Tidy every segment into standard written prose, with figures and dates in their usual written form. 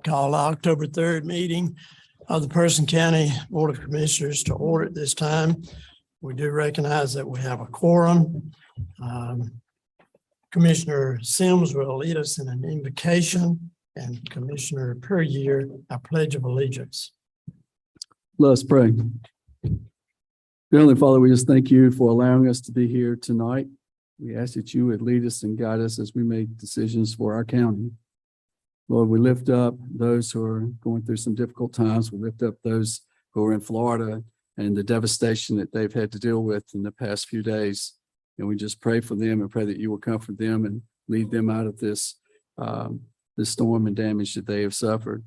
Call October 3rd meeting of the Person County Board of Commissioners to order at this time. We do recognize that we have a quorum. Commissioner Sims will lead us in an invocation, and Commissioner Perrier, our Pledge of Allegiance. Let us pray. Dear Heavenly Father, we just thank you for allowing us to be here tonight. We ask that you would lead us and guide us as we make decisions for our county. Lord, we lift up those who are going through some difficult times. We lift up those who are in Florida and the devastation that they've had to deal with in the past few days. And we just pray for them and pray that you will comfort them and lead them out of this storm and damage that they have suffered.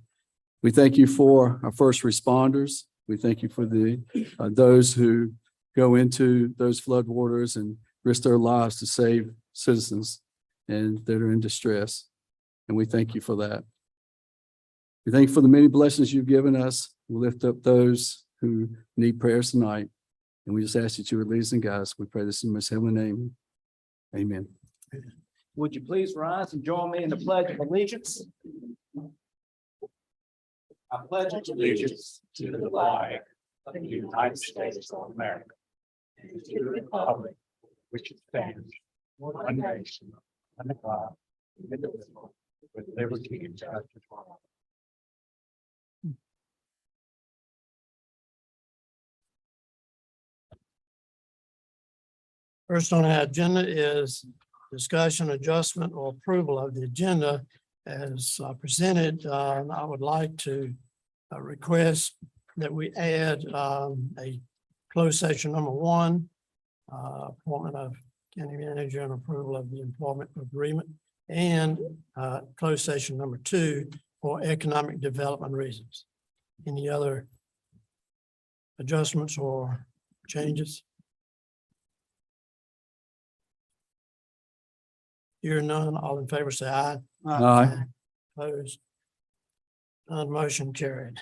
We thank you for our first responders. We thank you for those who go into those flood waters and risk their lives to save citizens and that are in distress. And we thank you for that. We thank you for the many blessings you've given us. We lift up those who need prayers tonight. And we just ask that you would lead us and guide us. We pray this in His heavenly name. Amen. Would you please rise and join me in the Pledge of Allegiance? I pledge allegiance to the flag of the United States of America and to the republic which stands one nation under God, indivisible, with liberty and justice for all. First on our agenda is discussion, adjustment, or approval of the agenda as presented. I would like to request that we add a closed session number 1, appointment of county manager and approval of the employment agreement, and closed session number 2 for economic development reasons. Any other adjustments or changes? Hearing none, all in favor say aye. Aye. Opposed? None, motion carried.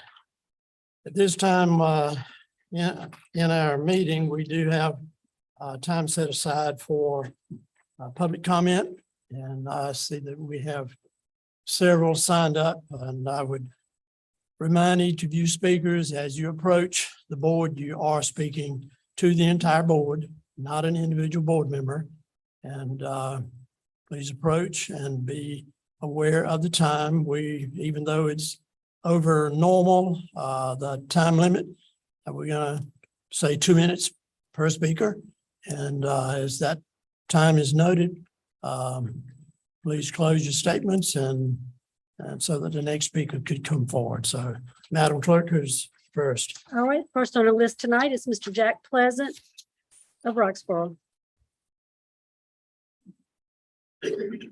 At this time, in our meeting, we do have time set aside for public comment. And I see that we have several signed up, and I would remind each of you speakers, as you approach the board, you are speaking to the entire board, not an individual board member. And please approach and be aware of the time. Even though it's over normal, the time limit, we're gonna say 2 minutes per speaker. And as that time is noted, please close your statements and so that the next speaker could come forward. So Madam Clerk, who's first? All right, first on the list tonight is Mr. Jack Pleasant of Roxborough. Mr.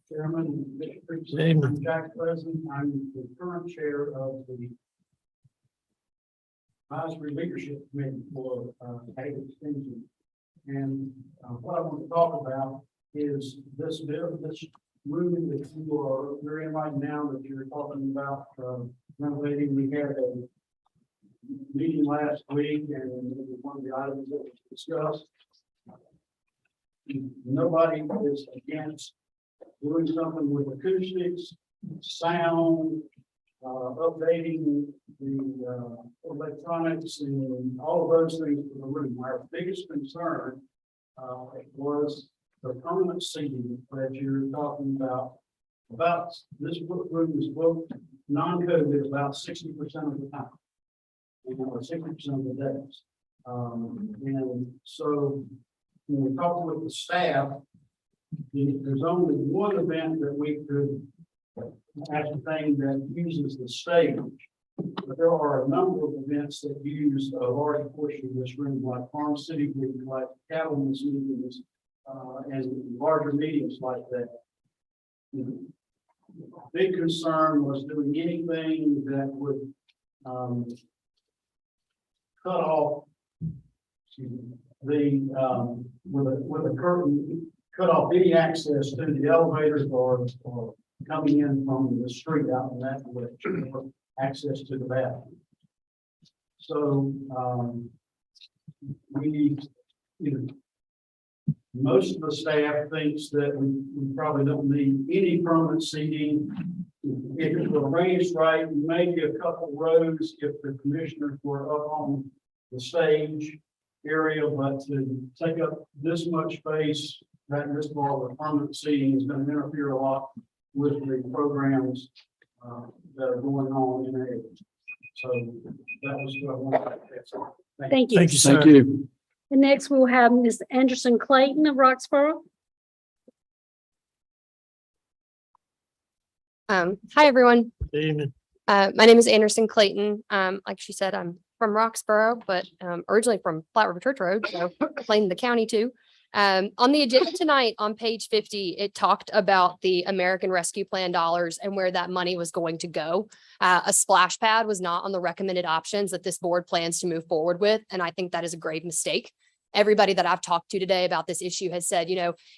Chairman, I'm Jack Pleasant. I'm the current chair of the Advisory Leadership Committee for Hayward Extension. And what I want to talk about is this bill, this moving that you're in right now that you're talking about renovating. We had a meeting last week, and one of the items that was discussed. Nobody is against doing something with acoustics, sound, updating the electronics and all of those things for the room. Our biggest concern was the permanent seating that you're talking about. About this room is booked non-COVID about 60% of the time, or 60% of the days. And so when we talk with the staff, there's only one event that we could ascertain that uses the stage. But there are a number of events that use a large portion of this room, like Farm City Week, like cattlemen's meetings, and larger meetings like that. Big concern was doing anything that would cut off with a curtain, cut off any access to the elevators or coming in from the street out in that direction, or access to the bathroom. So most of the staff thinks that we probably don't need any permanent seating if it were arranged right, maybe a couple rows if the commissioners were up on the stage area, but to take up this much space, that this ball of permanent seating is going to interfere a lot with the programs that are going on in there. So that was what I wanted to say. Thank you. Thank you, sir. Thank you. And next we'll have Ms. Anderson Clayton of Roxborough. Hi, everyone. Good evening. My name is Anderson Clayton. Like she said, I'm from Roxborough, but originally from Flat River Church Road, so playing the county too. On the agenda tonight on page 50, it talked about the American Rescue Plan dollars and where that money was going to go. A splash pad was not on the recommended options that this board plans to move forward with, and I think that is a grave mistake. Everybody that I've talked to today about this issue has said,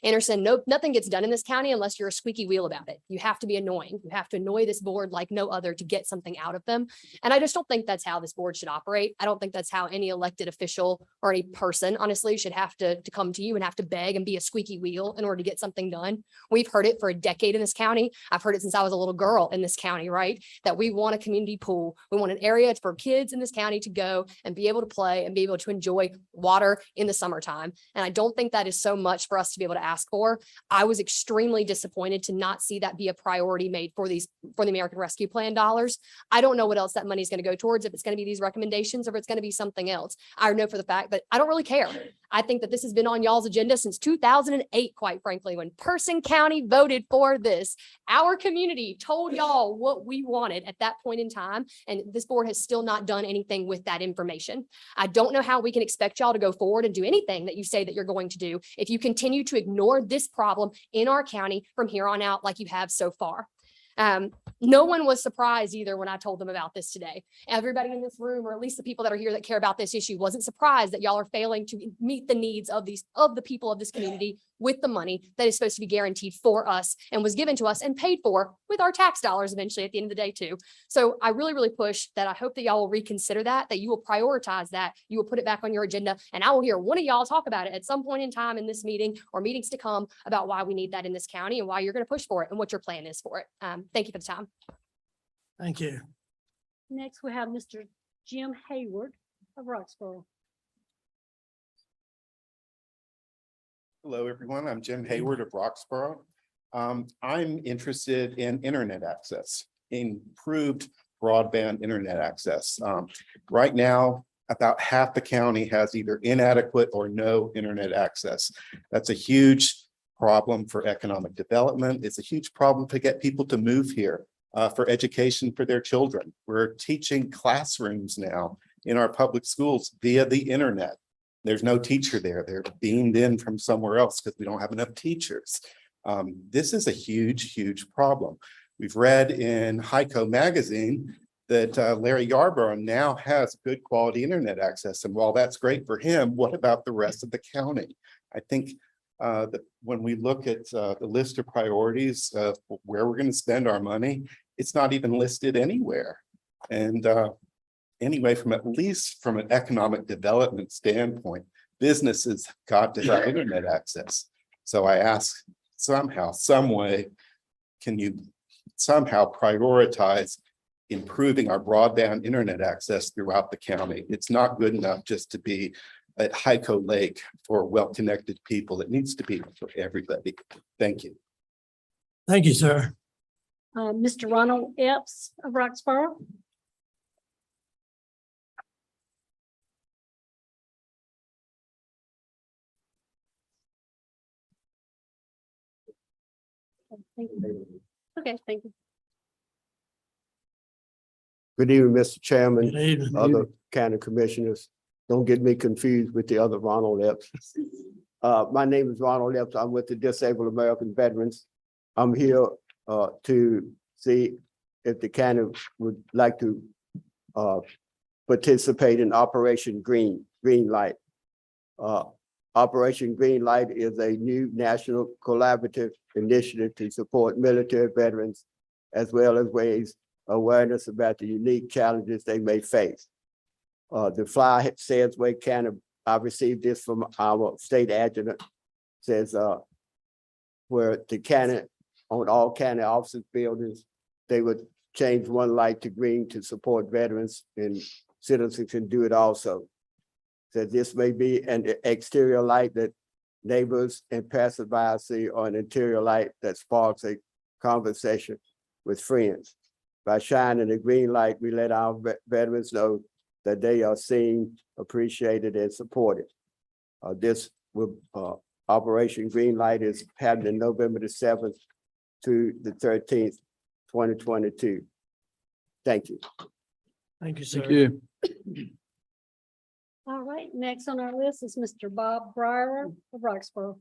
Anderson, nothing gets done in this county unless you're a squeaky wheel about it. You have to be annoying. You have to annoy this board like no other to get something out of them. And I just don't think that's how this board should operate. I don't think that's how any elected official or any person, honestly, should have to come to you and have to beg and be a squeaky wheel in order to get something done. We've heard it for a decade in this county. I've heard it since I was a little girl in this county, right? That we want a community pool. We want an area for kids in this county to go and be able to play and be able to enjoy water in the summertime. And I don't think that is so much for us to be able to ask for. I was extremely disappointed to not see that be a priority made for the American Rescue Plan dollars. I don't know what else that money is going to go towards, if it's going to be these recommendations or if it's going to be something else. I know for the fact that I don't really care. I think that this has been on y'all's agenda since 2008, quite frankly, when Person County voted for this. Our community told y'all what we wanted at that point in time, and this board has still not done anything with that information. I don't know how we can expect y'all to go forward and do anything that you say that you're going to do if you continue to ignore this problem in our county from here on out like you have so far. No one was surprised either when I told them about this today. Everybody in this room, or at least the people that are here that care about this issue, wasn't surprised that y'all are failing to meet the needs of the people of this community with the money that is supposed to be guaranteed for us and was given to us and paid for with our tax dollars eventually at the end of the day too. So I really, really push that. I hope that y'all will reconsider that you will prioritize that, you will put it back on your agenda, and I will hear one of y'all talk about it at some point in time in this meeting or meetings to come about why we need that in this county and why you're going to push for it and what your plan is for it. Thank you for the time. Thank you. Next we have Mr. Jim Hayward of Roxborough. Hello, everyone. I'm Jim Hayward of Roxborough. I'm interested in internet access, improved broadband internet access. Right now, about half the county has either inadequate or no internet access. That's a huge problem for economic development. It's a huge problem to get people to move here for education for their children. We're teaching classrooms now in our public schools via the internet. There's no teacher there. They're beamed in from somewhere else because we don't have enough teachers. This is a huge, huge problem. We've read in HICO magazine that Larry Yarborough now has good quality internet access. And while that's great for him, what about the rest of the county? I think that when we look at the list of priorities of where we're going to spend our money, it's not even listed anywhere. And anyway, at least from an economic development standpoint, businesses got to have internet access. So I ask, somehow, some way, can you somehow prioritize improving our broadband internet access throughout the county? It's not good enough just to be at HICO Lake for well-connected people. It needs to be for everybody. Thank you. Thank you, sir. Mr. Ronald Epps of Roxborough. Thank you. Okay, thank you. Good evening, Mr. Chairman, Good evening. other county commissioners. Don't get me confused with the other Ronald Epps. My name is Ronald Epps. I'm with the Disabled American Veterans. I'm here to see if the county would like to participate in Operation Green Light. Operation Green Light is a new national collaborative initiative to support military veterans, as well as raise awareness about the unique challenges they may face. The flyer says Wake County, I received this from our state adjutant, says where the county, on all county offices, buildings, they would change one light to green to support veterans, and citizens can do it also. So this may be an exterior light that neighbors and passersby see, or an interior light that sparks a conversation with friends. By shining a green light, we let our veterans know that they are seen, appreciated, and supported. This will, Operation Green Light is happening November the 7th to the 13th, 2022. Thank you. Thank you, sir. Thank you. All right, next on our list is Mr. Bob Breyer of Roxborough.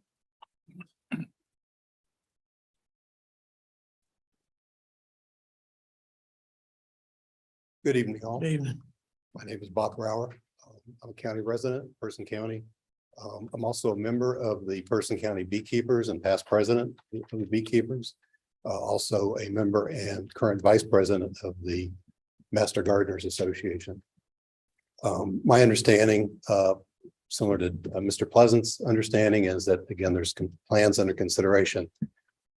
Good evening, all. Good evening. My name is Bob Brower. I'm a county resident, Person County. I'm also a member of the Person County Beekeepers and past president of the Beekeepers. Also a member and current vice president of the Master Gardeners Association. My understanding, similar to Mr. Pleasant's understanding, is that, again, there's plans under consideration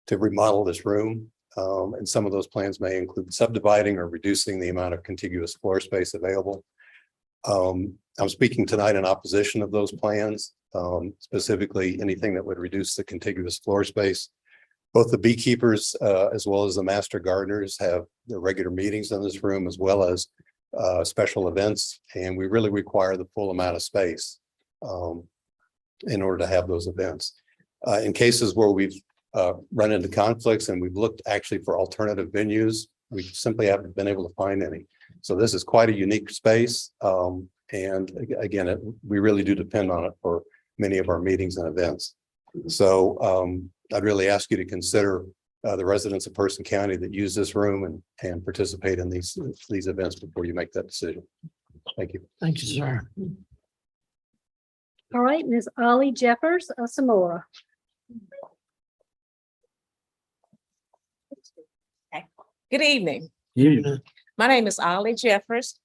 to remodel this room. And some of those plans may include subdividing or reducing the amount of contiguous floor space available. I'm speaking tonight in opposition of those plans, specifically anything that would reduce the contiguous floor space. Both the beekeepers as well as the master gardeners have their regular meetings in this room, as well as special events, and we really require the full amount of space in order to have those events. In cases where we've run into conflicts and we've looked actually for alternative venues, we simply haven't been able to find any. So this is quite a unique space. And again, we really do depend on it for many of our meetings and events. So I'd really ask you to consider the residents of Person County that use this room and participate in these events before you make that decision. Thank you. Thank you, sir. All right, Ms. Ollie Jeffers of Samora. Good evening. You. My name is Ollie Jeffers.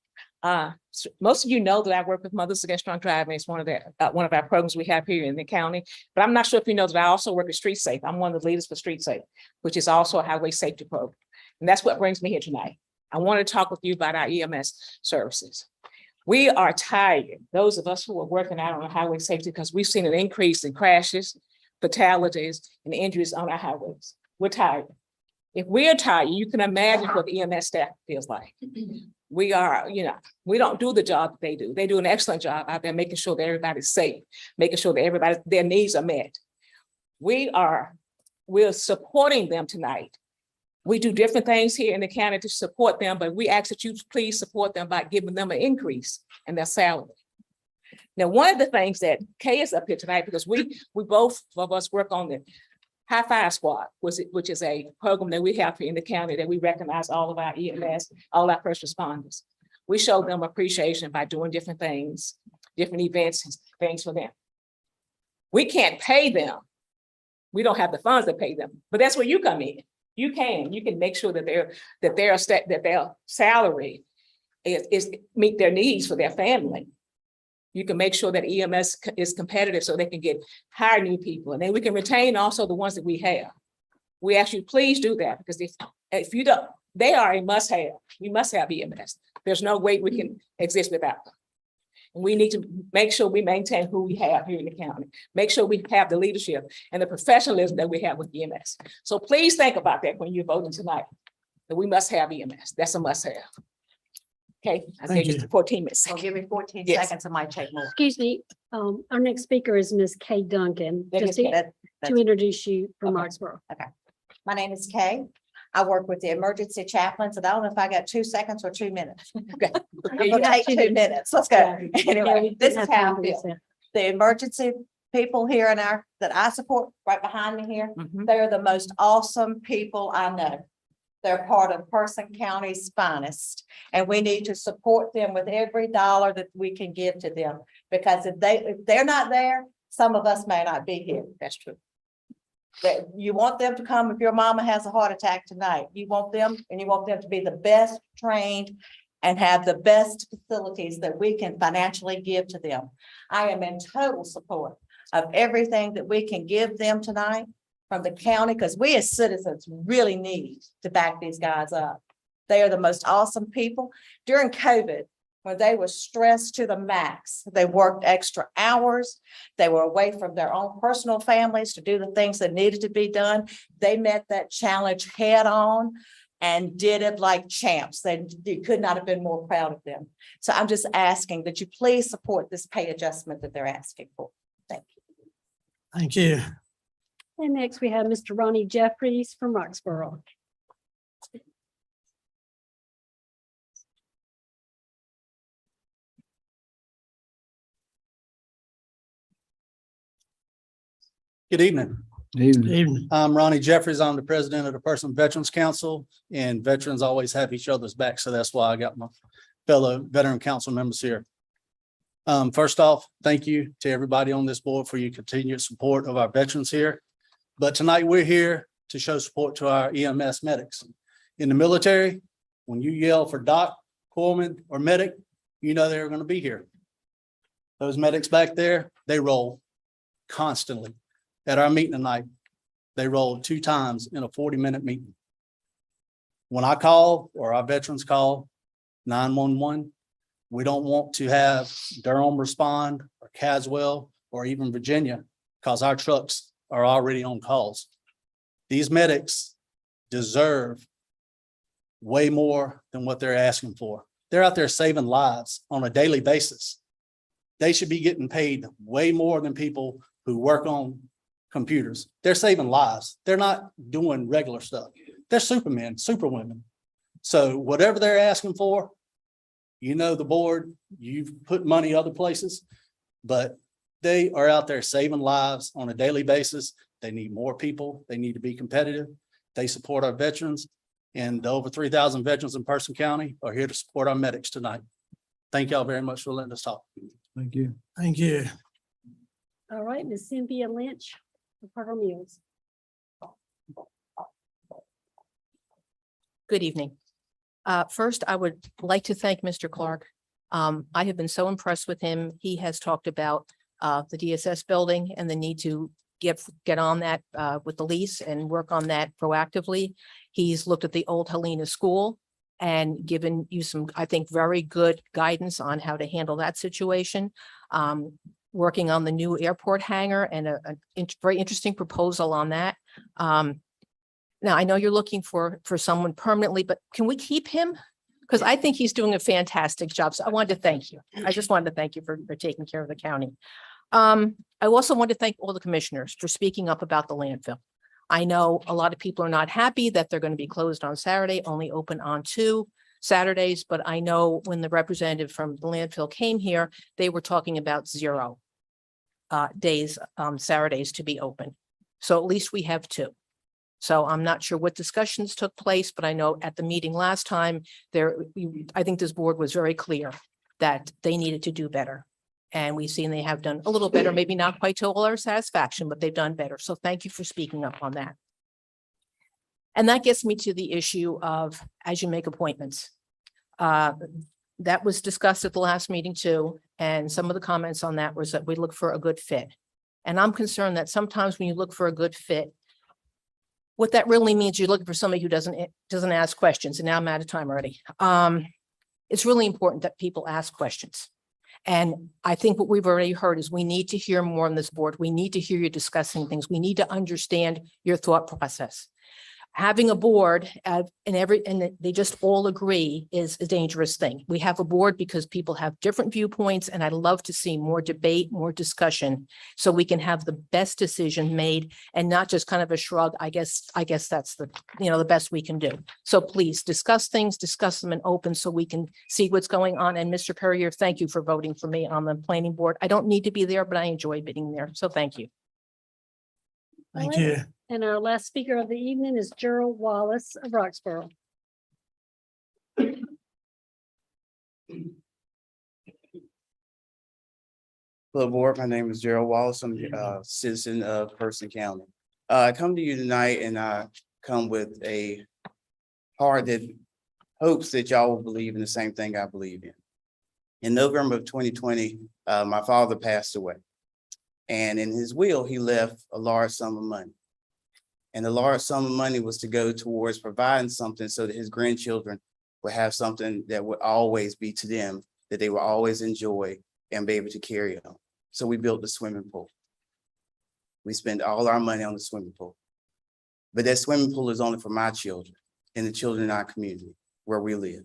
Most of you know that I work with Mothers Against Drunk Driving. It's one of our programs we have here in the county. But I'm not sure if you know that I also work with Street Safe. I'm one of the leaders for Street Safe, which is also a highway safety program. And that's what brings me here tonight. I want to talk with you about our EMS services. We are tired, those of us who are working out on highway safety, because we've seen an increase in crashes, fatalities, and injuries on our highways. We're tired. If we are tired, you can imagine what the EMS staff feels like. We are, we don't do the job that they do. They do an excellent job out there making sure that everybody's safe, making sure that their needs are met. We're supporting them tonight. We do different things here in the county to support them, but we ask that you please support them by giving them an increase in their salary. Now, one of the things that Kay is up here tonight, because we both of us work on the High Five Squad, which is a program that we have here in the county that we recognize all of our EMS, all our first responders. We show them appreciation by doing different things, different events, and things for them. We can't pay them. We don't have the funds to pay them, but that's where you come in. You can make sure that their salary is meet their needs for their family. You can make sure that EMS is competitive so they can hire new people, and then we can retain also the ones that we have. We ask you, please do that, because if you don't, they are a must have. We must have EMS. There's no way we can exist without them. And we need to make sure we maintain who we have here in the county. Make sure we have the leadership and the professionalism that we have with EMS. So please think about that when you're voting tonight, that we must have EMS. That's a must have. Okay, I Thank think you. it's 14 minutes. Well, give me 14 Yes. seconds, I might take more. Excuse me, our next speaker is Ms. Kay Duncan. That Just is to Kay. to introduce you from Okay. Roxborough. My name is Kay. I work with the emergency chaplains, and I don't know if I got 2 seconds or 2 minutes. Okay. I'm you gonna got take 2 2 minutes. Let's go. Yeah, Anyway, we this didn't is have time how for I this, feel. yeah. The emergency people here that I support right behind me here, Mhm. they're the most awesome people I know. They're part of Person County's finest, and we need to support them with every dollar that we can give to them. Because if they're not there, some of us may not be here. That's true. That you want them to come if your mama has a heart attack tonight. You want them to be the best trained and have the best facilities that we can financially give to them. I am in total support of everything that we can give them tonight. from the county, because we as citizens really need to back these guys up. They are the most awesome people. During COVID, when they were stressed to the max, they worked extra hours. They were away from their own personal families to do the things that needed to be done. They met that challenge head on and did it like champs. They could not have been more proud of them. So I'm just asking that you please support this pay adjustment that they're asking for. Thank you. Thank you. And next we have Mr. Ronnie Jeffries from Roxborough. Good evening. Evening. Evening. I'm Ronnie Jeffries. I'm the president of the Personal Veterans Council, and veterans always have each other's back. So that's why I got my fellow veteran council members here. First off, thank you to everybody on this board for your continued support of our veterans here. But tonight we're here to show support to our EMS medics. In the military, when you yell for doc, corpsman, or medic, you know they're going to be here. Those medics back there, they roll constantly. At our meeting tonight, they rolled 2 times in a 40-minute meeting. When I call or our veterans call 911, we don't want to have Durham respond or Caswell or even Virginia because our trucks are already on calls. These medics deserve way more than what they're asking for. They're out there saving lives on a daily basis. They should be getting paid way more than people who work on computers. They're saving lives. They're not doing regular stuff. They're supermen, superwomen. So whatever they're asking for, you know, the board, you've put money other places, but they are out there saving lives on a daily basis. They need more people. They need to be competitive. They support our veterans, and the over 3,000 veterans in Person County are here to support our medics tonight. Thank y'all very much for letting us talk. Thank you. Thank you. All right, Ms. Cynthia Lynch, of Parker Mills. Good evening. First, I would like to thank Mr. Clark. I have been so impressed with him. He has talked about the DSS building and the need to get on that with the lease and work on that proactively. He's looked at the old Helena School and given you some, I think, very good guidance on how to handle that situation. Working on the new airport hangar and a very interesting proposal on that. Now, I know you're looking for someone permanently, but can we keep him? Because I think he's doing a fantastic job. So I wanted to thank you. I just wanted to thank you for taking care of the county. I also want to thank all the commissioners for speaking up about the landfill. I know a lot of people are not happy that they're going to be closed on Saturday, only open on 2 Saturdays. But I know when the representative from the landfill came here, they were talking about 0 days, Saturdays to be open. So at least we have 2. So I'm not sure what discussions took place, but I know at the meeting last time I think this board was very clear that they needed to do better. And we've seen they have done a little better, maybe not quite to all our satisfaction, but they've done better. So thank you for speaking up on that. And that gets me to the issue of as you make appointments. That was discussed at the last meeting too. And some of the comments on that was that we look for a good fit. And I'm concerned that sometimes when you look for a good fit, what that really means, you're looking for somebody who doesn't ask questions. And now I'm out of time already. It's really important that people ask questions. And I think what we've already heard is we need to hear more on this board. We need to hear you discussing things. We need to understand your thought process. Having a board and they just all agree is a dangerous thing. We have a board because people have different viewpoints, and I'd love to see more debate, more discussion, so we can have the best decision made and not just kind of a shrug. I guess that's the best we can do. So please discuss things, discuss them in open so we can see what's going on. And Mr. Perrier, thank you for voting for me on the planning board. I don't need to be there, but I enjoy being there. So thank you. Thank you. And our last speaker of the evening is Gerald Wallace of Roxborough. Hello, board. My name is Gerald Wallace. I'm a citizen of Person County. I come to you tonight and I come with a heart that hopes that y'all will believe in the same thing I believe in. In November of 2020, my father passed away. And in his will, he left a large sum of money. And the large sum of money was to go towards providing something so that his grandchildren would have something that would always be to them, that they would always enjoy and be able to carry on. So we built the swimming pool. We spent all our money on the swimming pool. But that swimming pool is only for my children and the children in our community where we live.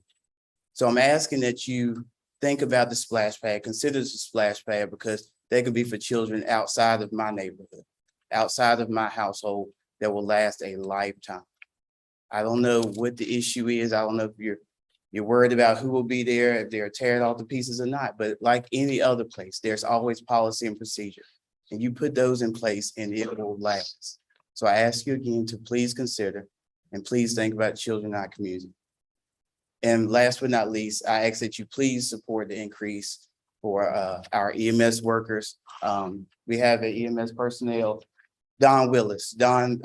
So I'm asking that you think about the splash pad, consider this a splash pad, because they could be for children outside of my neighborhood, outside of my household, that will last a lifetime. I don't know what the issue is. I don't know if you're worried about who will be there, if they're tearing off the pieces or not, but like any other place, there's always policy and procedure. And you put those in place and it will last. So I ask you again to please consider and please think about children in our community. And last but not least, I ask that you please support the increase for our EMS workers. We have an EMS personnel, Don Willis. Don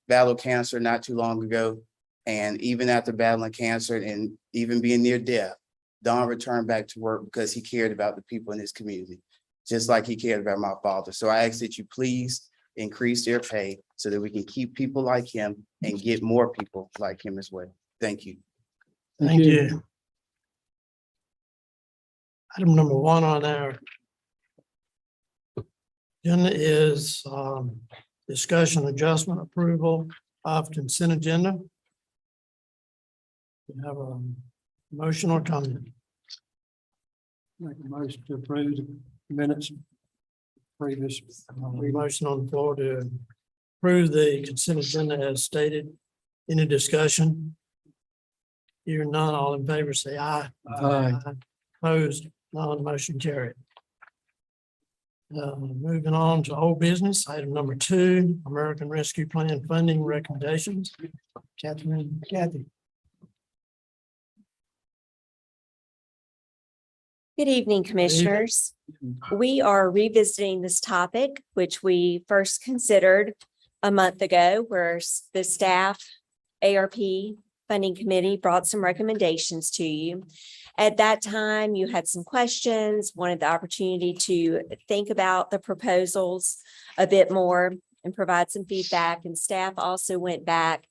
battled cancer not too long ago. And even after battling cancer and even being near death, Don returned back to work because he cared about the people in his community, just like he cared about my father. So I ask that you please increase their pay so that we can keep people like him and get more people like him as well. Thank you. Thank you. Item number 1 on our agenda is discussion, adjustment, approval of consent agenda. We have a motion or comment. Make a motion to approve the minutes. Previous. Motion on the floor to approve the consent agenda as stated. Any discussion? Hearing none, all in favor say aye. Aye. Opposed, none, motion carried. Moving on to old business, item number 2, American Rescue Plan funding recommendations. Kathy. Good evening, Commissioners. We are revisiting this topic, which we first considered a month ago, where the staff ARP Funding Committee brought some recommendations to you. At that time, you had some questions, wanted the opportunity to think about the proposals a bit more and provide some feedback. And staff also went back,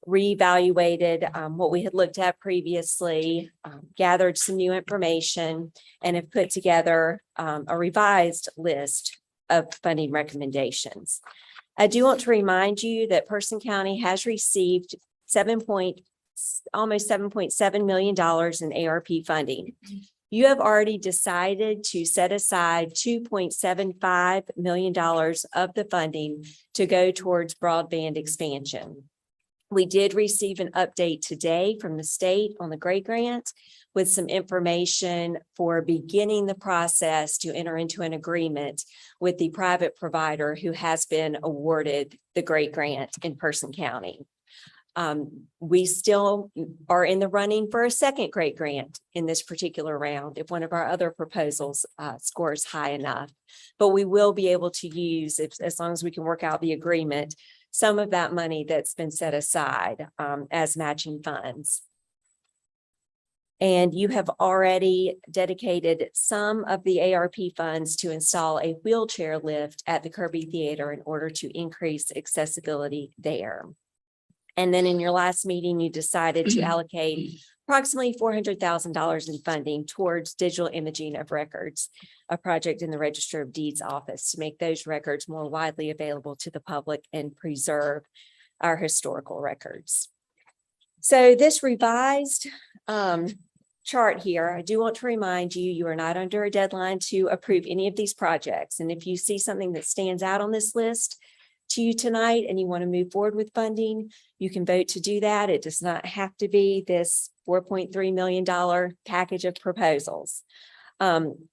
reevaluated what we had looked at previously, gathered some new information, and have put together a revised list of funding recommendations. I do want to remind you that Person County has received almost $7.7 million in ARP funding. You have already decided to set aside $2.75 million of the funding to go towards broadband expansion. We did receive an update today from the state on the GRADE grant with some information for beginning the process to enter into an agreement with the private provider who has been awarded the GRADE grant in Person County. We still are in the running for a second GRADE grant in this particular round if one of our other proposals scores high enough. But we will be able to use, as long as we can work out the agreement, some of that money that's been set aside as matching funds. And you have already dedicated some of the ARP funds to install a wheelchair lift at the Kirby Theater in order to increase accessibility there. And then in your last meeting, you decided to allocate approximately $400,000 in funding towards digital imaging of records, a project in the Register of Deeds office to make those records more widely available to the public and preserve our historical records. So this revised chart here, I do want to remind you, you are not under a deadline to approve any of these projects. And if you see something that stands out on this list to you tonight and you want to move forward with funding, you can vote to do that. It does not have to be this $4.3 million package of proposals.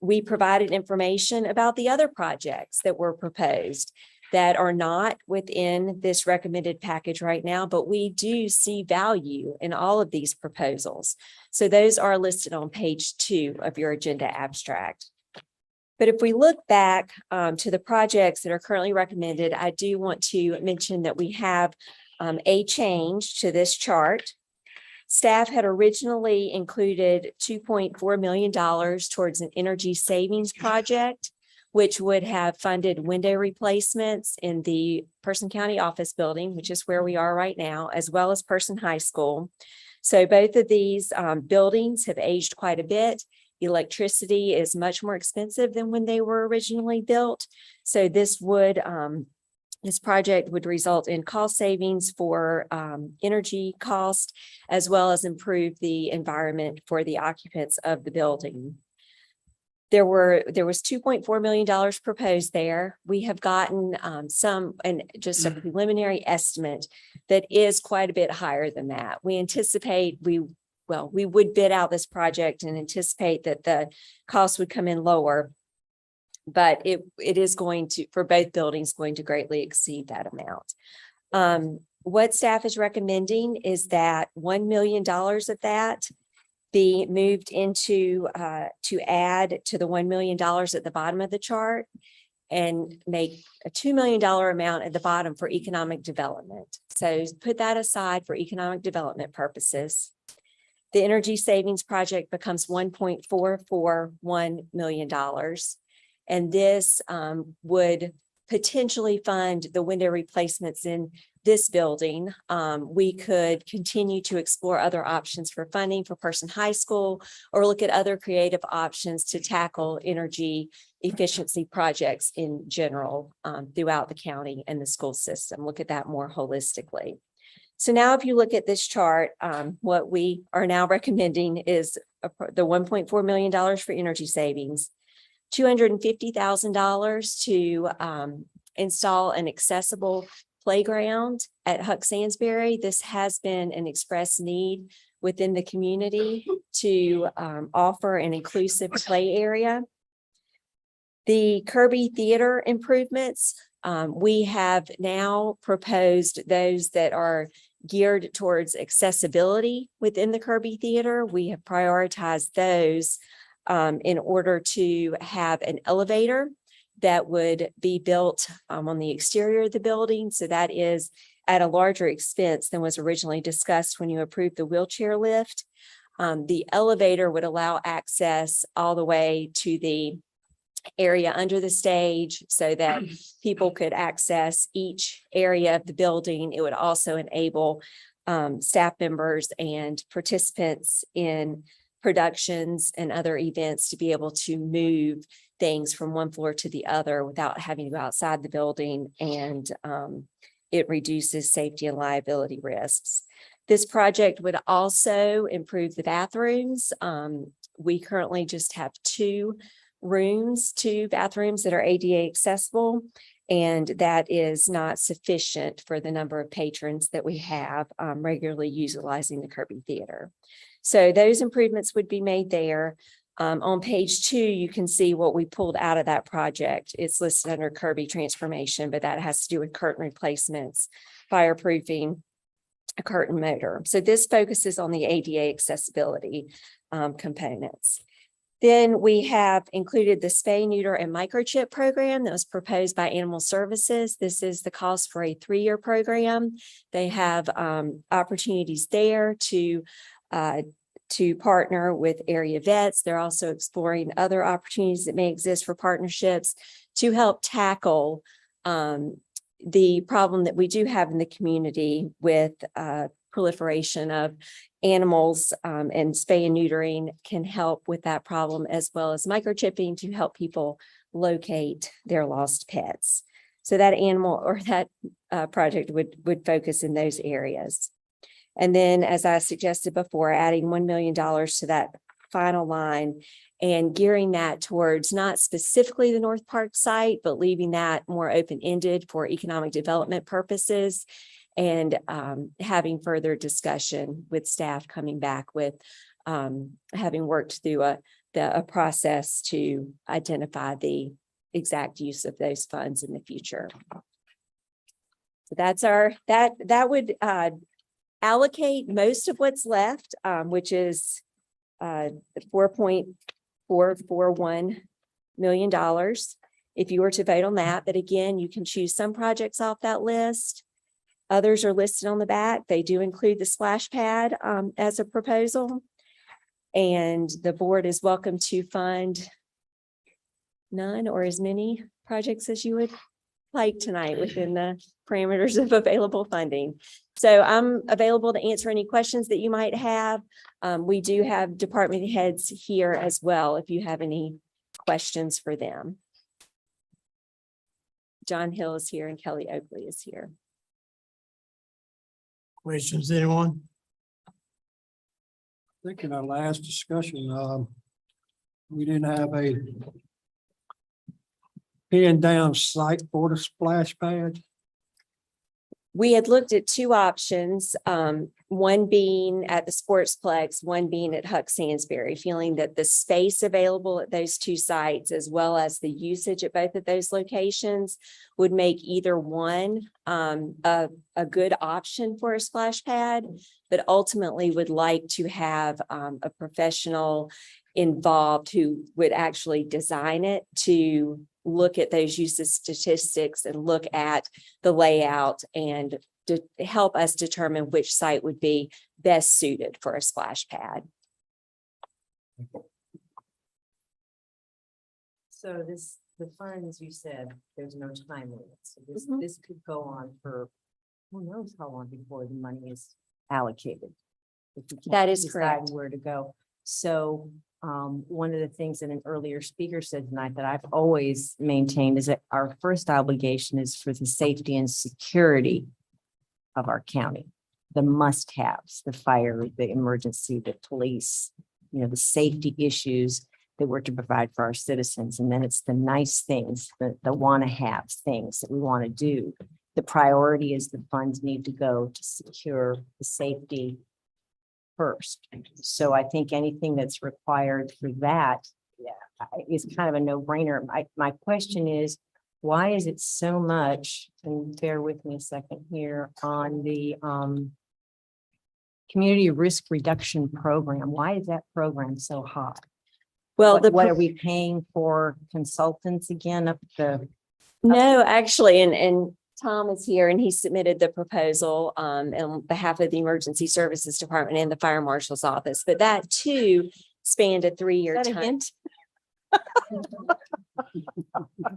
We provided information about the other projects that were proposed that are not within this recommended package right now, but we do see value in all of these proposals. So those are listed on page 2 of your agenda abstract. But if we look back to the projects that are currently recommended, I do want to mention that we have a change to this chart. Staff had originally included $2.4 million towards an energy savings project. which would have funded window replacements in the Person County Office Building, which is where we are right now, as well as Person High School. So both of these buildings have aged quite a bit. Electricity is much more expensive than when they were originally built. So this project would result in cost savings for energy cost, as well as improve the environment for the occupants of the building. There was $2.4 million proposed there. We have gotten just a preliminary estimate that is quite a bit higher than that. We anticipate we would bid out this project and anticipate that the cost would come in lower. But it is going to, for both buildings, going to greatly exceed that amount. What staff is recommending is that $1 million of that be moved into to add to the $1 million at the bottom of the chart and make a $2 million amount at the bottom for economic development. So put that aside for economic development purposes. The energy savings project becomes $1.441 million. And this would potentially fund the window replacements in this building. We could continue to explore other options for funding for Person High School, or look at other creative options to tackle energy efficiency projects in general throughout the county and the school system. Look at that more holistically. So now if you look at this chart, what we are now recommending is the $1.4 million for energy savings, $250,000 to install an accessible playground at Huck Sansbury. This has been an express need within the community to offer an inclusive play area. The Kirby Theater improvements, we have now proposed those that are geared towards accessibility within the Kirby Theater. We have prioritized those in order to have an elevator that would be built on the exterior of the building. So that is at a larger expense than was originally discussed when you approved the wheelchair lift. The elevator would allow access all the way to the area under the stage so that people could access each area of the building. It would also enable staff members and participants in productions and other events to be able to move things from one floor to the other without having to go outside the building, and it reduces safety and liability risks. This project would also improve the bathrooms. We currently just have two bathrooms that are ADA accessible, and that is not sufficient for the number of patrons that we have regularly utilizing the Kirby Theater. So those improvements would be made there. On page 2, you can see what we pulled out of that project. It's listed under Kirby Transformation, but that has to do with curtain replacements, fireproofing, a curtain motor. So this focuses on the ADA accessibility components. Then we have included the spay, neuter, and microchip program that was proposed by Animal Services. This is the cost for a 3-year program. They have opportunities there to partner with area vets. They're also exploring other opportunities that may exist for partnerships to help tackle the problem that we do have in the community with proliferation of animals, and spay and neutering can help with that problem, as well as microchipping to help people locate their lost pets. So that project would focus in those areas. And then, as I suggested before, adding $1 million to that final line and gearing that towards not specifically the North Park site, but leaving that more open-ended for economic development purposes, and having further discussion with staff coming back with having worked through a process to identify the exact use of those funds in the future. So that's that would allocate most of what's left, which is $4.441 million. If you were to vote on that, but again, you can choose some projects off that list. Others are listed on the back. They do include the splash pad as a proposal, and the board is welcome to fund None or as many projects as you would like tonight within the parameters of available funding. So I'm available to answer any questions that you might have. We do have department heads here as well if you have any questions for them. John Hill is here and Kelly Oakley is here. Questions, anyone? I think in our last discussion, we didn't have a pin down site for the splash pad. We had looked at two options, one being at the Sportsplex, one being at Huck Sansbury, feeling that the space available at those two sites, as well as the usage at both of those locations, would make either one a good option for a splash pad, but ultimately would like to have a professional involved who would actually design it to look at those usage statistics and look at the layout and to help us determine which site would be best suited for a splash pad. So the funds, you said, there's no time limit. So Mhm. this could go on for who knows how long before the money is allocated. If we can't That is decide correct. Where to go. So one of the things that an earlier speaker said tonight that I've always maintained is that our first obligation is for the safety and security of our county. The must-haves, the fire, the emergency, the police, the safety issues that we're to provide for our citizens. And then it's the nice things, the wanna-have things that we want to do. The priority is the funds need to go to secure the safety first. So I think anything that's required for that is kind of a no-brainer. My question is, why is it so much, and bear with me a second here, on the community risk reduction program? Why is that program so hot? Well, What are we paying for consultants again up the? No, actually, and Tom is here and he submitted the proposal on behalf of the Emergency Services Department and the Fire Marshal's Office, but that too spanned a 3-year Is that a time. hint?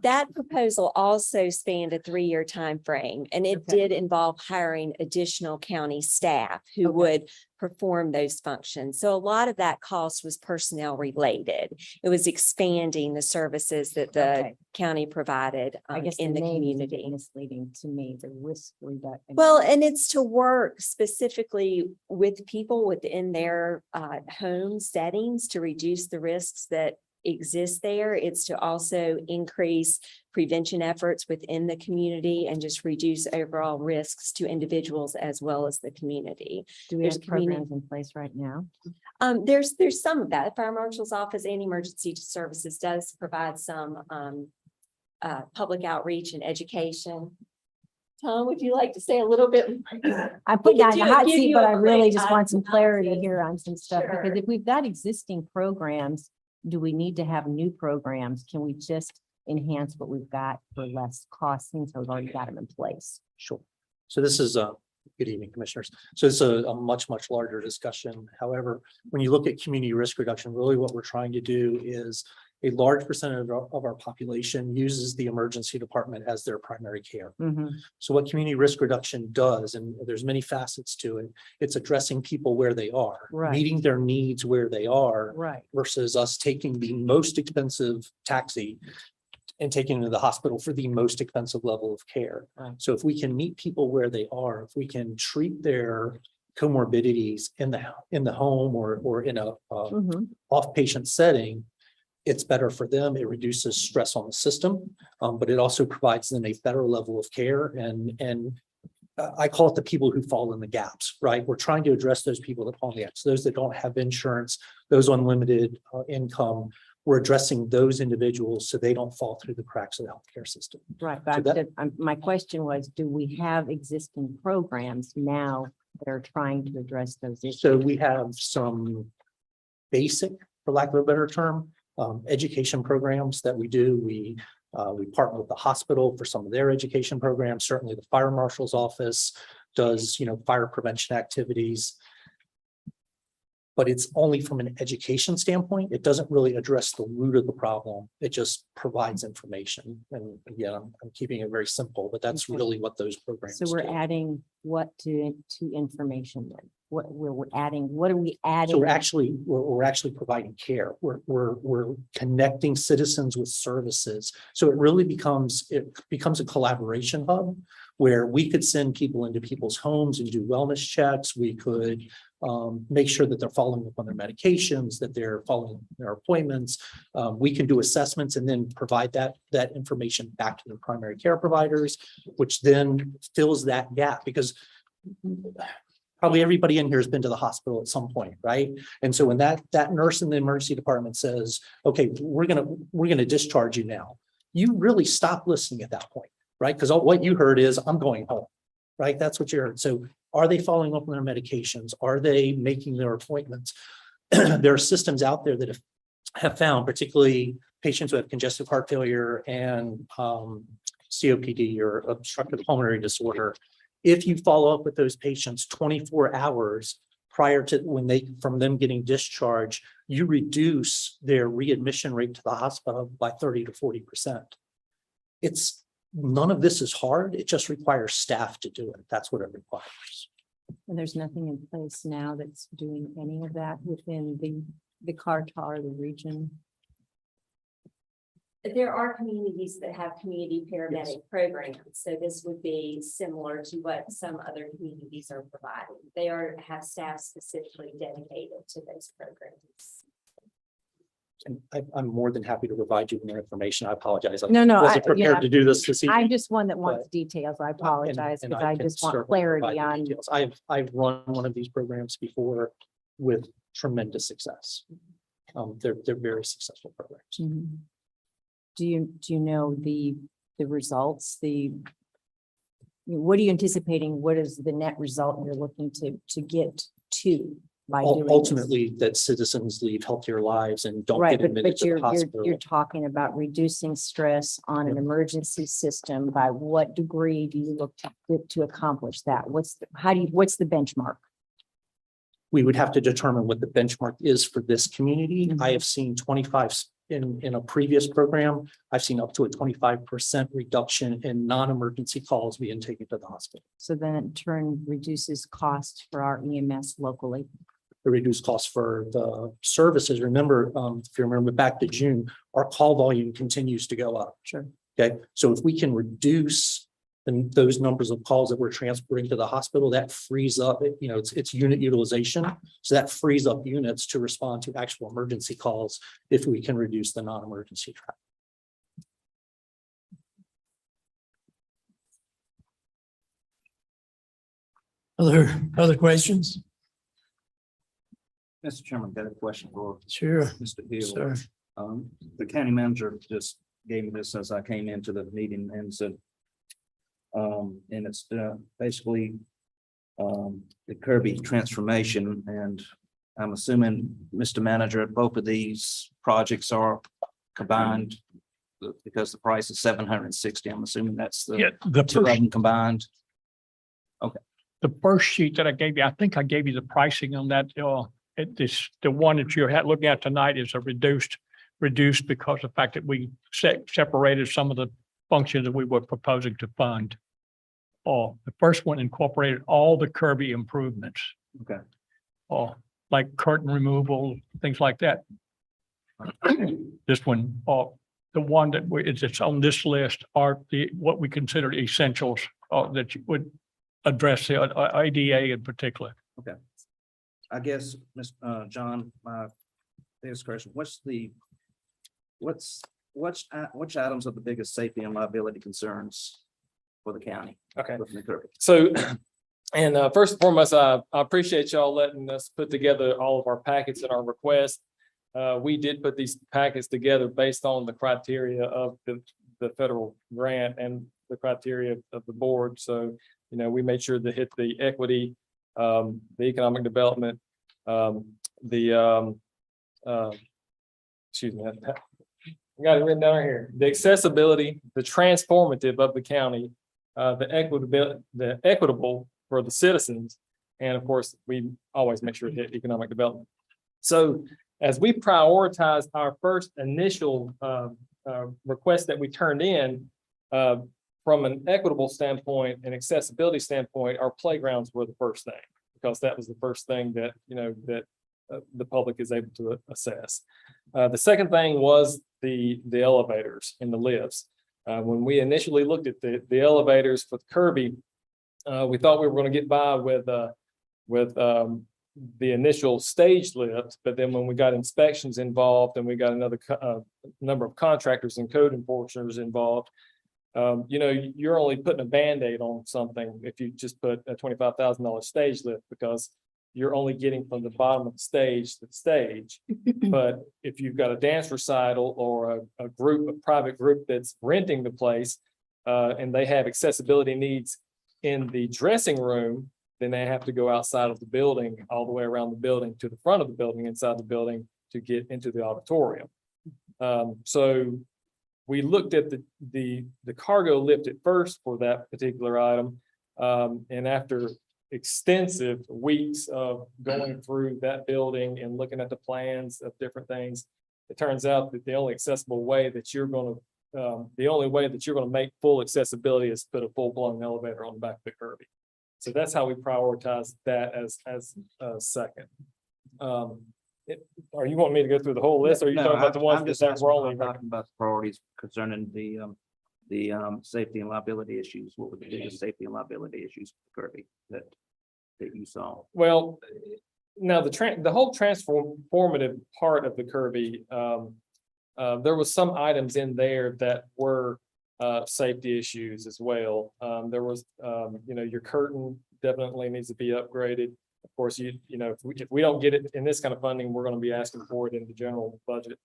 That proposal also spanned a 3-year time frame, and it Okay. did involve hiring additional county staff who Okay. would perform those functions. So a lot of that cost was personnel related. It was expanding the services that the Okay. county provided I guess in the name is a community. bit misleading to me, the risk reduction. Well, and it's to work specifically with people within their home settings to reduce the risks that exist there. It's to also increase prevention efforts within the community and just reduce overall risks to individuals as well as the community. Do we there's have community- programs in place right now? There's some of that. The Fire Marshal's Office and Emergency Services does provide some public outreach and education. Tom, would you like to say a little bit? I put We you could on the do- hot give seat, you but a I really quick just want some clarity synopsis. here on some stuff, because Sure. if we've got existing programs, do we need to have new programs? Can we just enhance what we've got for less cost since we've already got them in place? Sure. So this is good evening, commissioners. So it's a much larger discussion. However, when you look at community risk reduction, really what we're trying to do is a large percentage of our population uses the emergency department as their primary care. Mhm. So what community risk reduction does, and there's many facets to it, it's addressing people where they are, Right. meeting their needs where they are, Right. versus us taking the most expensive taxi and taking them to the hospital for the most expensive level of care. Right. So if we can meet people where they are, if we can treat their comorbidities in the home or in a Mhm. off-patient setting, it's better for them. It reduces stress on the system, but it also provides them a better level of care. And I call it the people who fall in the gaps, right? We're trying to address those people that fall in the gaps, those that don't have insurance, those on limited income. We're addressing those individuals so they don't fall through the cracks of the healthcare system. Right, So but my question was, do we have existing programs now that are trying to address those issues? So we have some basic, for lack of a better term, education programs that we do. We partner with the hospital for some of their education programs. Certainly the fire marshal's office does, fire prevention activities. but it's only from an education standpoint. It doesn't really address the root of the problem. It just provides information. And again, I'm keeping it very simple, but that's really what those programs So we're do. adding what to information then? What we're adding, what are we adding? So we're actually providing care. We're connecting citizens with services. So it really becomes a collaboration hub where we could send people into people's homes and do wellness checks. We could make sure that they're following up on their medications, that they're following their appointments. We can do assessments and then provide that information back to their primary care providers, which then fills that gap because probably everybody in here has been to the hospital at some point, right? And so when that nurse in the emergency department says, okay, we're gonna discharge you now, you really stop listening at that point, right? Because what you heard is, I'm going home, right? That's what you heard. So are they following up on their medications? Are they making their appointments? There are systems out there that have found, particularly patients who have congestive heart failure and COPD or obstructive pulmonary disorder. If you follow up with those patients 24 hours prior to from them getting discharged, you reduce their readmission rate to the hospital by 30 to 40%. None of this is hard. It just requires staff to do it. That's what it requires. And there's nothing in place now that's doing any of that within the Cartar, the region. There are communities that have community paramedic programs, so this would be similar to what some other communities are providing. They have staff specifically dedicated to those programs. And I'm more than happy to provide you more information. I apologize. I No, wasn't prepared to do this evening. I'm just one that wants but- details. I apologize and because I can just want certainly clarity provide you on. details. I've run one of these programs before with tremendous success. They're very successful programs. Mhm. Do you know the results? What are you anticipating? What is the net result you're looking to get to by doing this? Ultimately, that citizens leave healthier lives and don't Right, get but admitted to the you're hospital. talking about reducing stress on an emergency system. By what degree do you look to accomplish that? What's the benchmark? We would have to determine what the benchmark is for this community. Mhm. I have seen 25 in a previous program. I've seen up to a 25% reduction in non-emergency calls being taken to the hospital. So then in turn reduces cost for our EMS locally. The reduced costs for the services. Remember, if you remember back to June, our call volume continues to go up. Sure. Okay, so if we can reduce those numbers of calls that we're transferring to the hospital, that frees up, it's unit utilization. So that frees up units to respond to actual emergency calls if we can reduce the non-emergency traffic. Other questions? Mr. Chairman, got a question for Sure, Mr. Hill. sir. The county manager just gave me this as I came into the meeting and said, and it's basically the Kirby transformation, and I'm assuming, Mr. Manager, both of these projects are combined because the price is 760. I'm assuming that's the two of them combined. Okay. The first sheet that I gave you, I think I gave you the pricing on that. The one that you're looking at tonight is a reduced because of the fact that we separated some of the functions that we were proposing to fund. The first one incorporated all the Kirby improvements. Okay. Like curtain removal, things like that. This one, the one that it's on this list are what we consider essentials that you would address the ADA in particular. Okay. I guess, Mr. John, my biggest question, which items are the biggest safety and liability concerns for the county? Okay. Within the Kirby? So, and first and foremost, I appreciate y'all letting us put together all of our packets and our requests. We did put these packets together based on the criteria of the federal grant and the criteria of the board. So, we made sure to hit the equity, the economic development, excuse me, I got it written down here. The accessibility, the transformative of the county, the equitable for the citizens, and of course, we always make sure to hit economic development. So as we prioritize our first initial request that we turned in, from an equitable standpoint and accessibility standpoint, our playgrounds were the first thing, because that was the first thing that, the public is able to assess. The second thing was the elevators and the lifts. When we initially looked at the elevators for Kirby, we thought we were going to get by with the initial stage lift, but then when we got inspections involved and we got another number of contractors and code enforcers involved, you're only putting a Band-Aid on something if you just put a $25,000 stage lift, because you're only getting from the bottom of the stage to the stage. But if you've got a dance recital or a private group that's renting the place, and they have accessibility needs in the dressing room, then they have to go outside of the building, all the way around the building to the front of the building, inside the building, to get into the auditorium. So we looked at the cargo lift at first for that particular item. And after extensive weeks of going through that building and looking at the plans of different things, it turns out that the only way that you're going to make full accessibility is put a full-blown elevator on the back of the Kirby. So that's how we prioritize that as second. Are you wanting me to go through the whole list, or are you talking about the ones that were only? I'm talking about the priorities concerning the safety and liability issues. What were the biggest safety and liability issues for Kirby that you saw? Well, now the whole transformative part of the Kirby, there was some items in there that were safety issues as well. There was, your curtain definitely needs to be upgraded. Of course, if we don't get it in this kind of funding, we're going to be asking for it in the general budget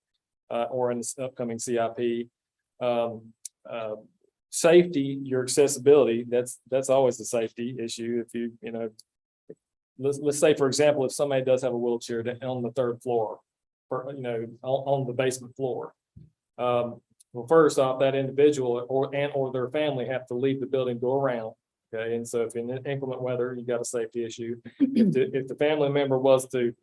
or in this upcoming CIP. Safety, your accessibility, that's always the safety issue. If let's say, for example, if somebody does have a wheelchair on the third floor, on the basement floor. Well, first off, that individual or their family have to leave the building, go around. Okay, and so if in inclement weather, you got a safety issue. If the family member was to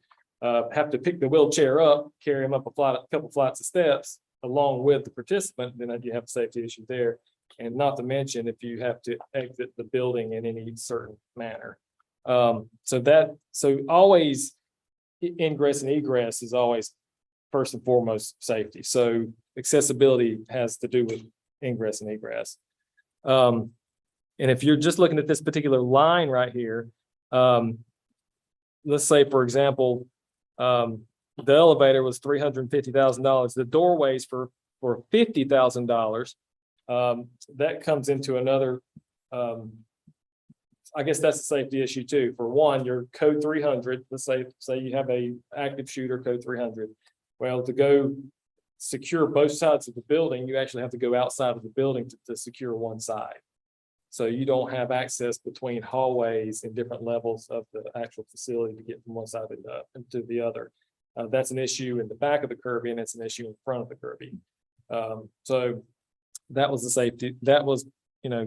have to pick the wheelchair up, carry him up a couple flights of steps along with the participant, then you have a safety issue there. And not to mention if you have to exit the building in any certain manner. So always ingress and egress is always first and foremost safety. So accessibility has to do with ingress and egress. And if you're just looking at this particular line right here, let's say, for example, the elevator was $350,000. The doorways for $50,000. That comes into another. I guess that's a safety issue too. For one, your code 300. Let's say you have a active shooter code 300. Well, to go secure both sides of the building, you actually have to go outside of the building to secure one side. So you don't have access between hallways and different levels of the actual facility to get from one side to the other. That's an issue in the back of the Kirby, and it's an issue in front of the Kirby. So that was the safety. That was,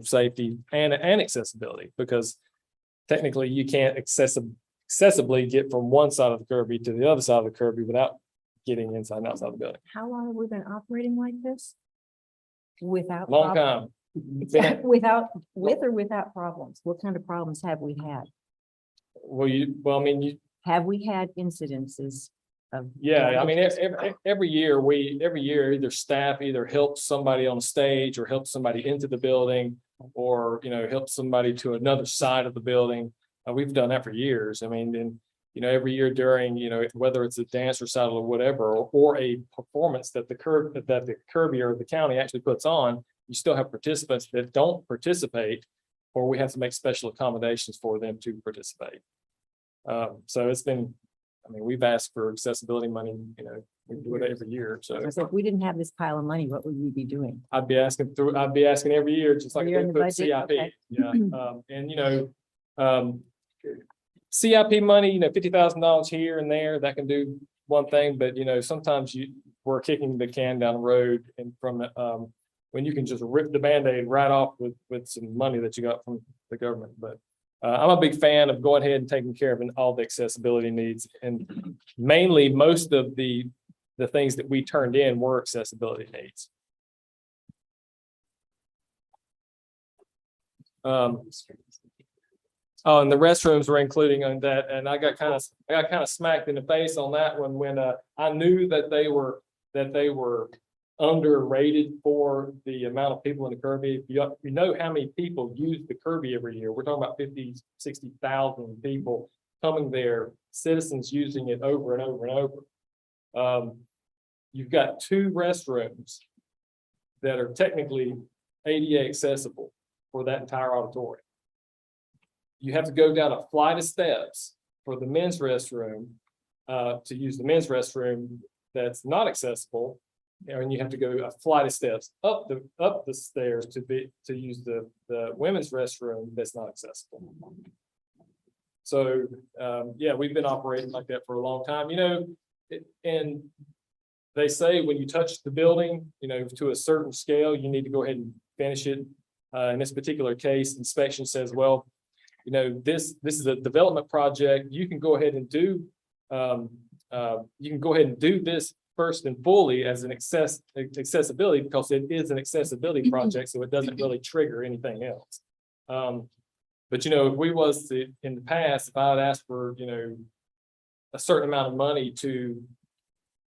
safety and accessibility, because technically you can't accessibly get from one side of the Kirby to the other side of the Kirby without getting inside and outside the building. How long have we been operating like this? Without. Long time. With or without problems? What kind of problems have we had? Have we had incidences of? Yeah, I mean, every year either staff helps somebody on stage or helps somebody into the building, or, helps somebody to another side of the building. We've done that for years. I mean, and, every year during, whether it's a dance recital or whatever, or a performance that the Kirby or the county actually puts on, you still have participants that don't participate, or we have to make special accommodations for them to participate. So it's been, we've asked for accessibility money, we do it every year. So if we didn't have this pile of money, what would we be doing? I'd be asking every year, just like they put CIP. Okay. Yeah. And CIP money, $50,000 here and there, that can do one thing, but sometimes we're kicking the can down the road, and from when you can just rip the Band-Aid right off with some money that you got from the government. But I'm a big fan of going ahead and taking care of all the accessibility needs, and mainly most of the things that we turned in were accessibility needs. Oh, and the restrooms were including on that, and I got kind of smacked in the face on that one when I knew that they were underrated for the amount of people in the Kirby. You know how many people use the Kirby every year. We're talking about 50, 60,000 people coming there, citizens using it over and over and over. You've got 2 restrooms that are technically ADA accessible for that entire auditorium. You have to go down a flight of steps for the men's restroom to use the men's restroom that's not accessible, and you have to go a flight of steps up the stairs to use the women's restroom that's not accessible. So yeah, we've been operating like that for a long time, you know, and they say when you touch the building, you know, to a certain scale, you need to go ahead and finish it. In this particular case, inspection says, well, you know, this is a development project. You can go ahead and do this first and fully as an accessibility, because it is an accessibility project, so it doesn't really trigger anything else. But you know, if we was to, in the past, if I had asked for, you know, a certain amount of money to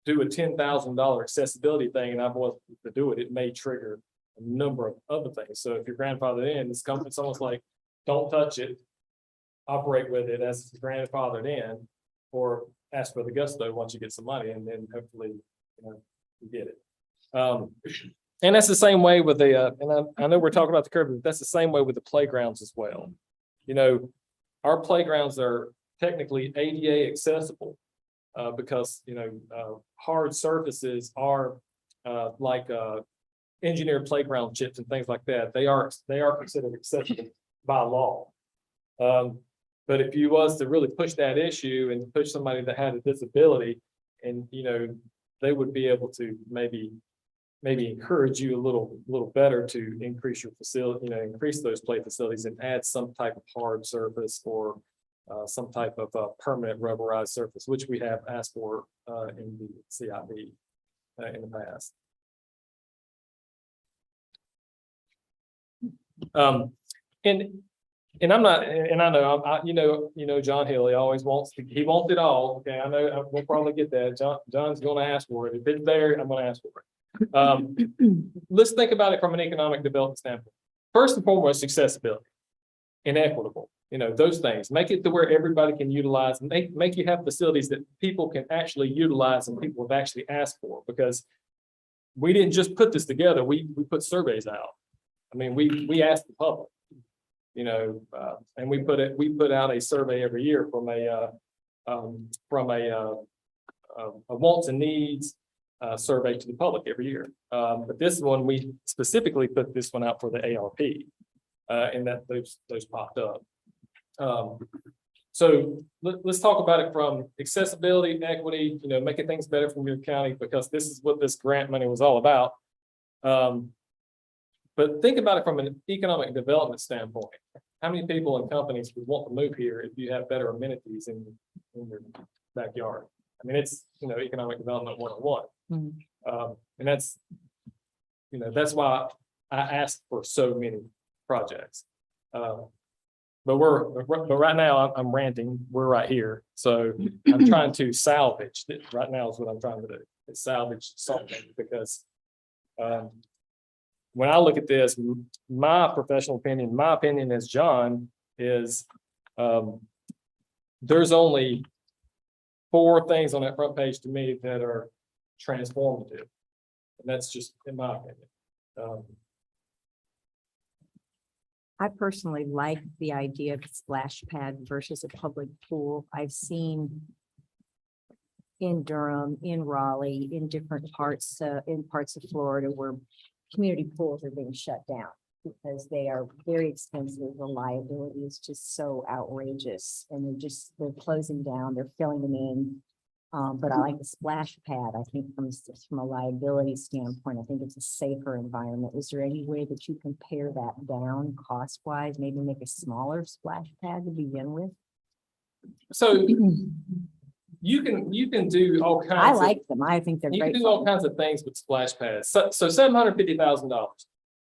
do a $10,000 accessibility thing, and I wasn't to do it, it may trigger a number of other things. So if your grandfathered in, it's almost like, don't touch it, operate with it as it's grandfathered in, or ask for the gusto once you get some money, and then hopefully, you know, you get it. And that's the same way with the, and I know we're talking about the curb, but that's the same way with the playgrounds as well. You know, our playgrounds are technically ADA accessible because, you know, hard surfaces are like engineered playground chips and things like that. They are considered accessible by law. But if you was to really push that issue and push somebody that had a disability, and you know, they would be able to maybe encourage you a little better to increase your facility, you know, increase those play facilities and add some type of hard surface or some type of permanent rubberized surface, which we have asked for in the CIP in the past. And I'm not, and I know, you know, John Hill, he always wants it all. Okay, I know we'll probably get that. John's going to ask for it. If it's there, I'm going to ask for it. Let's think about it from an economic development standpoint. First and foremost, accessibility and equitable. You know, those things. Make it to where everybody can utilize. Make you have facilities that people can actually utilize and people have actually asked for. Because we didn't just put this together. We put surveys out. I mean, we asked the public. You know, and we put out a survey every year from a wants and needs survey to the public every year. But this one, we specifically put this one out for the ARP, and that those popped up. So let's talk about it from accessibility and equity, you know, making things better for your county, because this is what this grant money was all about. But think about it from an economic development standpoint. How many people and companies would want to move here if you have better amenities in your backyard? I mean, it's, you know, economic development 101. And that's, you know, that's why I asked for so many projects. But right now I'm ranting. We're right here. So I'm trying to salvage it. Right now is what I'm trying to do. Is salvage something, because when I look at this, my professional opinion, my opinion as John is there's only 4 things on that front page to me that are transformative. And that's just in my opinion. I personally like the idea of a splash pad versus a public pool. I've seen in Durham, in Raleigh, in different parts of Florida where community pools are being shut down because they are very expensive. The liability is just so outrageous, and they're closing down. They're filling them in. But I like the splash pad. I think from a liability standpoint, I think it's a safer environment. Is there any way that you can pare that down cost wise, maybe make a smaller splash pad to begin with? So you can do all kinds. I like them. I think they're You great. can do all kinds of things with splash pads. So $750,000.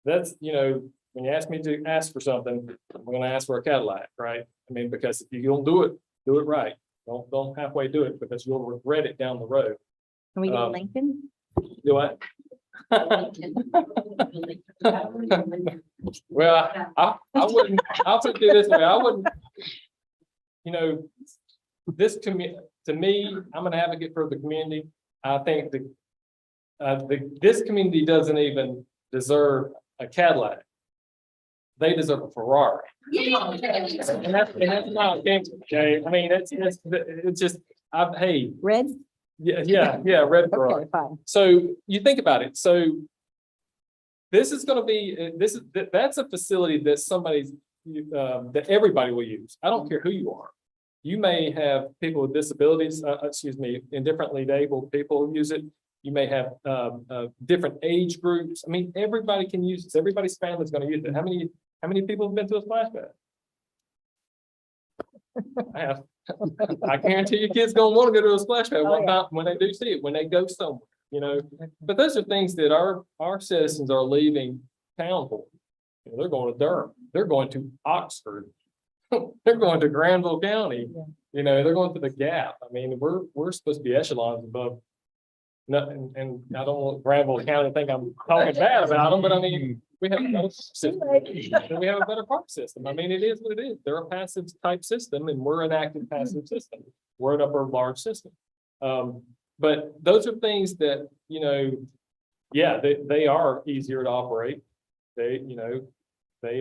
That's, when you ask me to ask for something, I'm gonna ask for a Cadillac, right? I mean, because if you don't do it right. Don't halfway do it because you'll regret it down the road. Can we get Lincoln? Do what? Well, I wouldn't, I'll put it this way, I wouldn't, this to me, I'm an advocate for the community. I think this community doesn't even deserve a Cadillac. They deserve a Ferrari. And that's not okay. I mean, it's just, hey. Red? Yeah, red Ferrari. Okay, fine. So you think about it. So this is going to be, that's a facility that that everybody will use. I don't care who you are. You may have people with disabilities, indifferently abled people who use it. You may have different age groups. I mean, everybody can use this. Everybody's family is going to use it. How many people have been to a splash pad? I have. I guarantee your kids gonna want to go to a splash pad when they do see it, when they go somewhere, But those are things that our citizens are leaving town for. They're going to Durham. They're going to Oxford. They're going to Granville County. They're going to the Gap. I mean, we're supposed to be echelons above. Nothing, and I don't want Granville County to think I'm talking bad about them, but I mean, we have a better system. We have a better park system. I mean, it is what it is. They're a passive type system, and we're an active passive system. We're an upper large system. But those are things that, they are easier to operate. They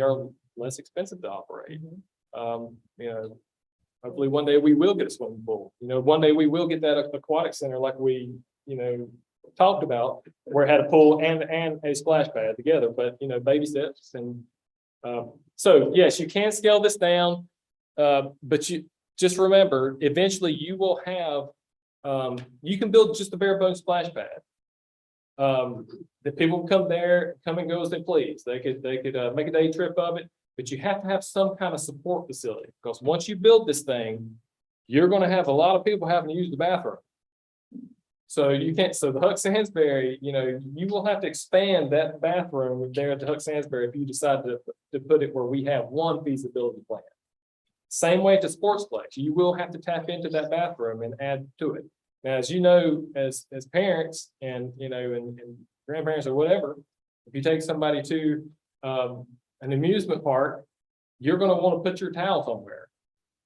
are less expensive to operate. Hopefully one day we will get a swimming pool. One day we will get that aquatic center like we talked about, where it had a pool and a splash pad together, but baby steps. And so yes, you can scale this down, but you just remember, eventually you will have, you can build just a bare bones splash pad. The people come and go as they please. They could make a day trip of it, but you have to have some kind of support facility, because once you build this thing, you're going to have a lot of people having to use the bathroom. So you can't, so the Huck Sansbury, you will have to expand that bathroom there at the Huck Sansbury if you decide to put it where we have one feasibility plan. Same way to Sportsplex, you will have to tap into that bathroom and add to it. Now, as you know, as parents and, and grandparents or whatever, if you take somebody to an amusement park, you're going to want to put your towel somewhere.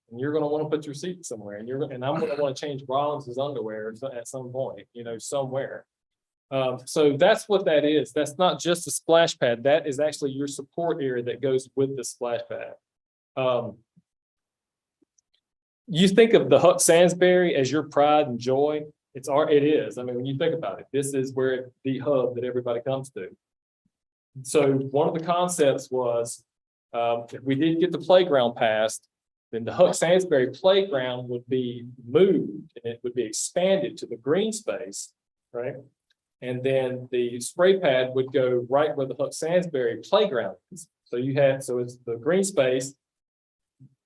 And you're going to want to put your seat somewhere, and I'm going to want to change Rollins's underwear at some point, somewhere. So that's what that is. That's not just a splash pad. That is actually your support area that goes with the splash pad. You think of the Huck Sansbury as your pride and joy. It is. I mean, when you think about it, this is where the hub that everybody comes to. So one of the concepts was, if we did get the playground passed, then the Huck Sansbury playground would be moved and it would be expanded to the green space, right? And then the spray pad would go right where the Huck Sansbury playground is. So it's the green space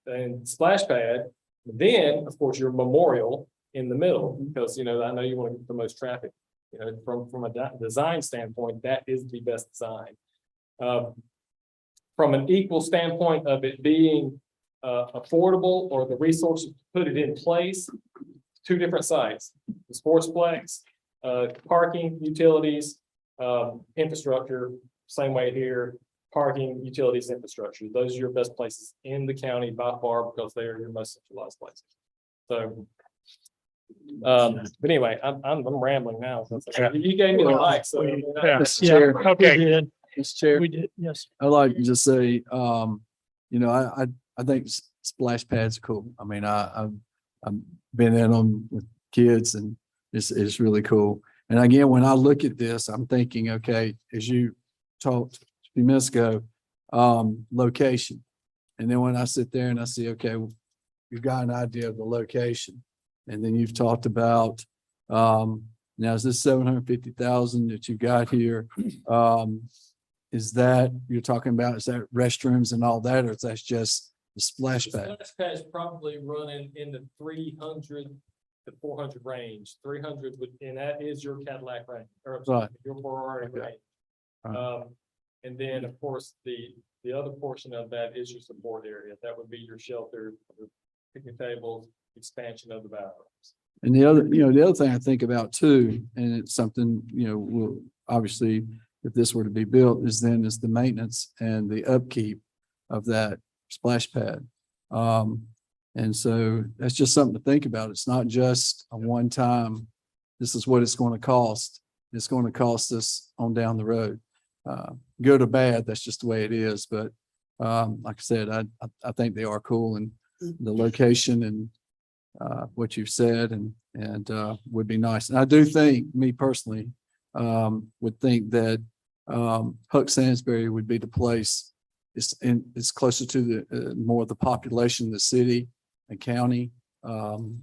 and splash pad. Then, of course, your memorial in the middle, because, I know you want to get the most traffic, from a design standpoint, that is the best design. From an equal standpoint of it being affordable or the resources to put it in place, two different sites: the Sportsplex, parking, utilities, infrastructure. Same way here: parking, utilities, infrastructure. Those are your best places in the county by far, because they are your most centralized places. So, but anyway, I'm rambling now. You gave me the mic, so Mr. Chair. Okay. Mr. Chair. We did, yes. I'd like to just say, I think splash pads are cool. I mean, I've been in them with kids, and it's really cool. And again, when I look at this, I'm thinking, okay, as you talked a few minutes ago, location. And then when I sit there and I see, okay, we've got an idea of the location. And then you've talked about, now is this 750,000 that you got here? Is that, you're talking about, is that restrooms and all that, or is that just the splash pad? Splash pad is probably running in the 300 to 400 range. 300 would, and that is your Cadillac range, or I'm sorry, Right. your Ferrari range. Right. And then, of course, the other portion of that is your support area. That would be your shelter, your picnic tables, expansion of the bathrooms. And the other, the other thing I think about too, and it's something, will obviously, if this were to be built, is the maintenance and the upkeep of that splash pad. And so that's just something to think about. It's not just a one-time, this is what it's going to cost. It's going to cost us on down the road. Good or bad, that's just the way it is. But like I said, I think they are cool, and the location and what you've said and would be nice. And I do think, me personally, would think that Huck Sansbury would be the place. It's closer to the more of the population of the city and county,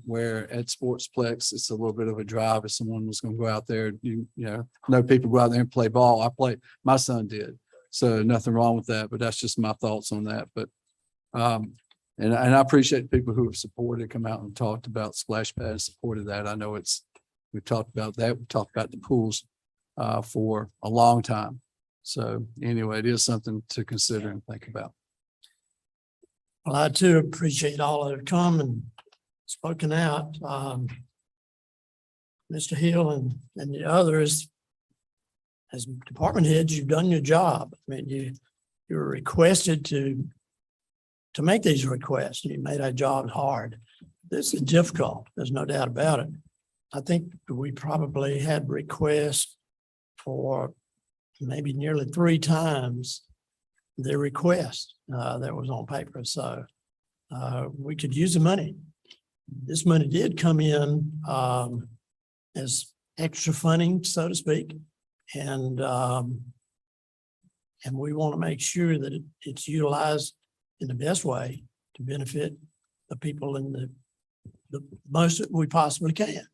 where at Sportsplex, it's a little bit of a drive if someone was going to go out there. No people go out there and play ball. My son did. So nothing wrong with that, but that's just my thoughts on that. But and I appreciate people who have supported, come out and talked about splash pad and supported that. I know we've talked about that. We talked about the pools for a long time. So anyway, it is something to consider and think about. Well, I too appreciate all that have come and spoken out. Mr. Hill and the others, as department heads, you've done your job. I mean, you were requested to make these requests. You made our job hard. This is difficult. There's no doubt about it. I think we probably had requests for maybe nearly 3 times the request that was on paper. So we could use the money. This money did come in as extra funding, so to speak. And we want to make sure that it's utilized in the best way to benefit the people in the most that we possibly can.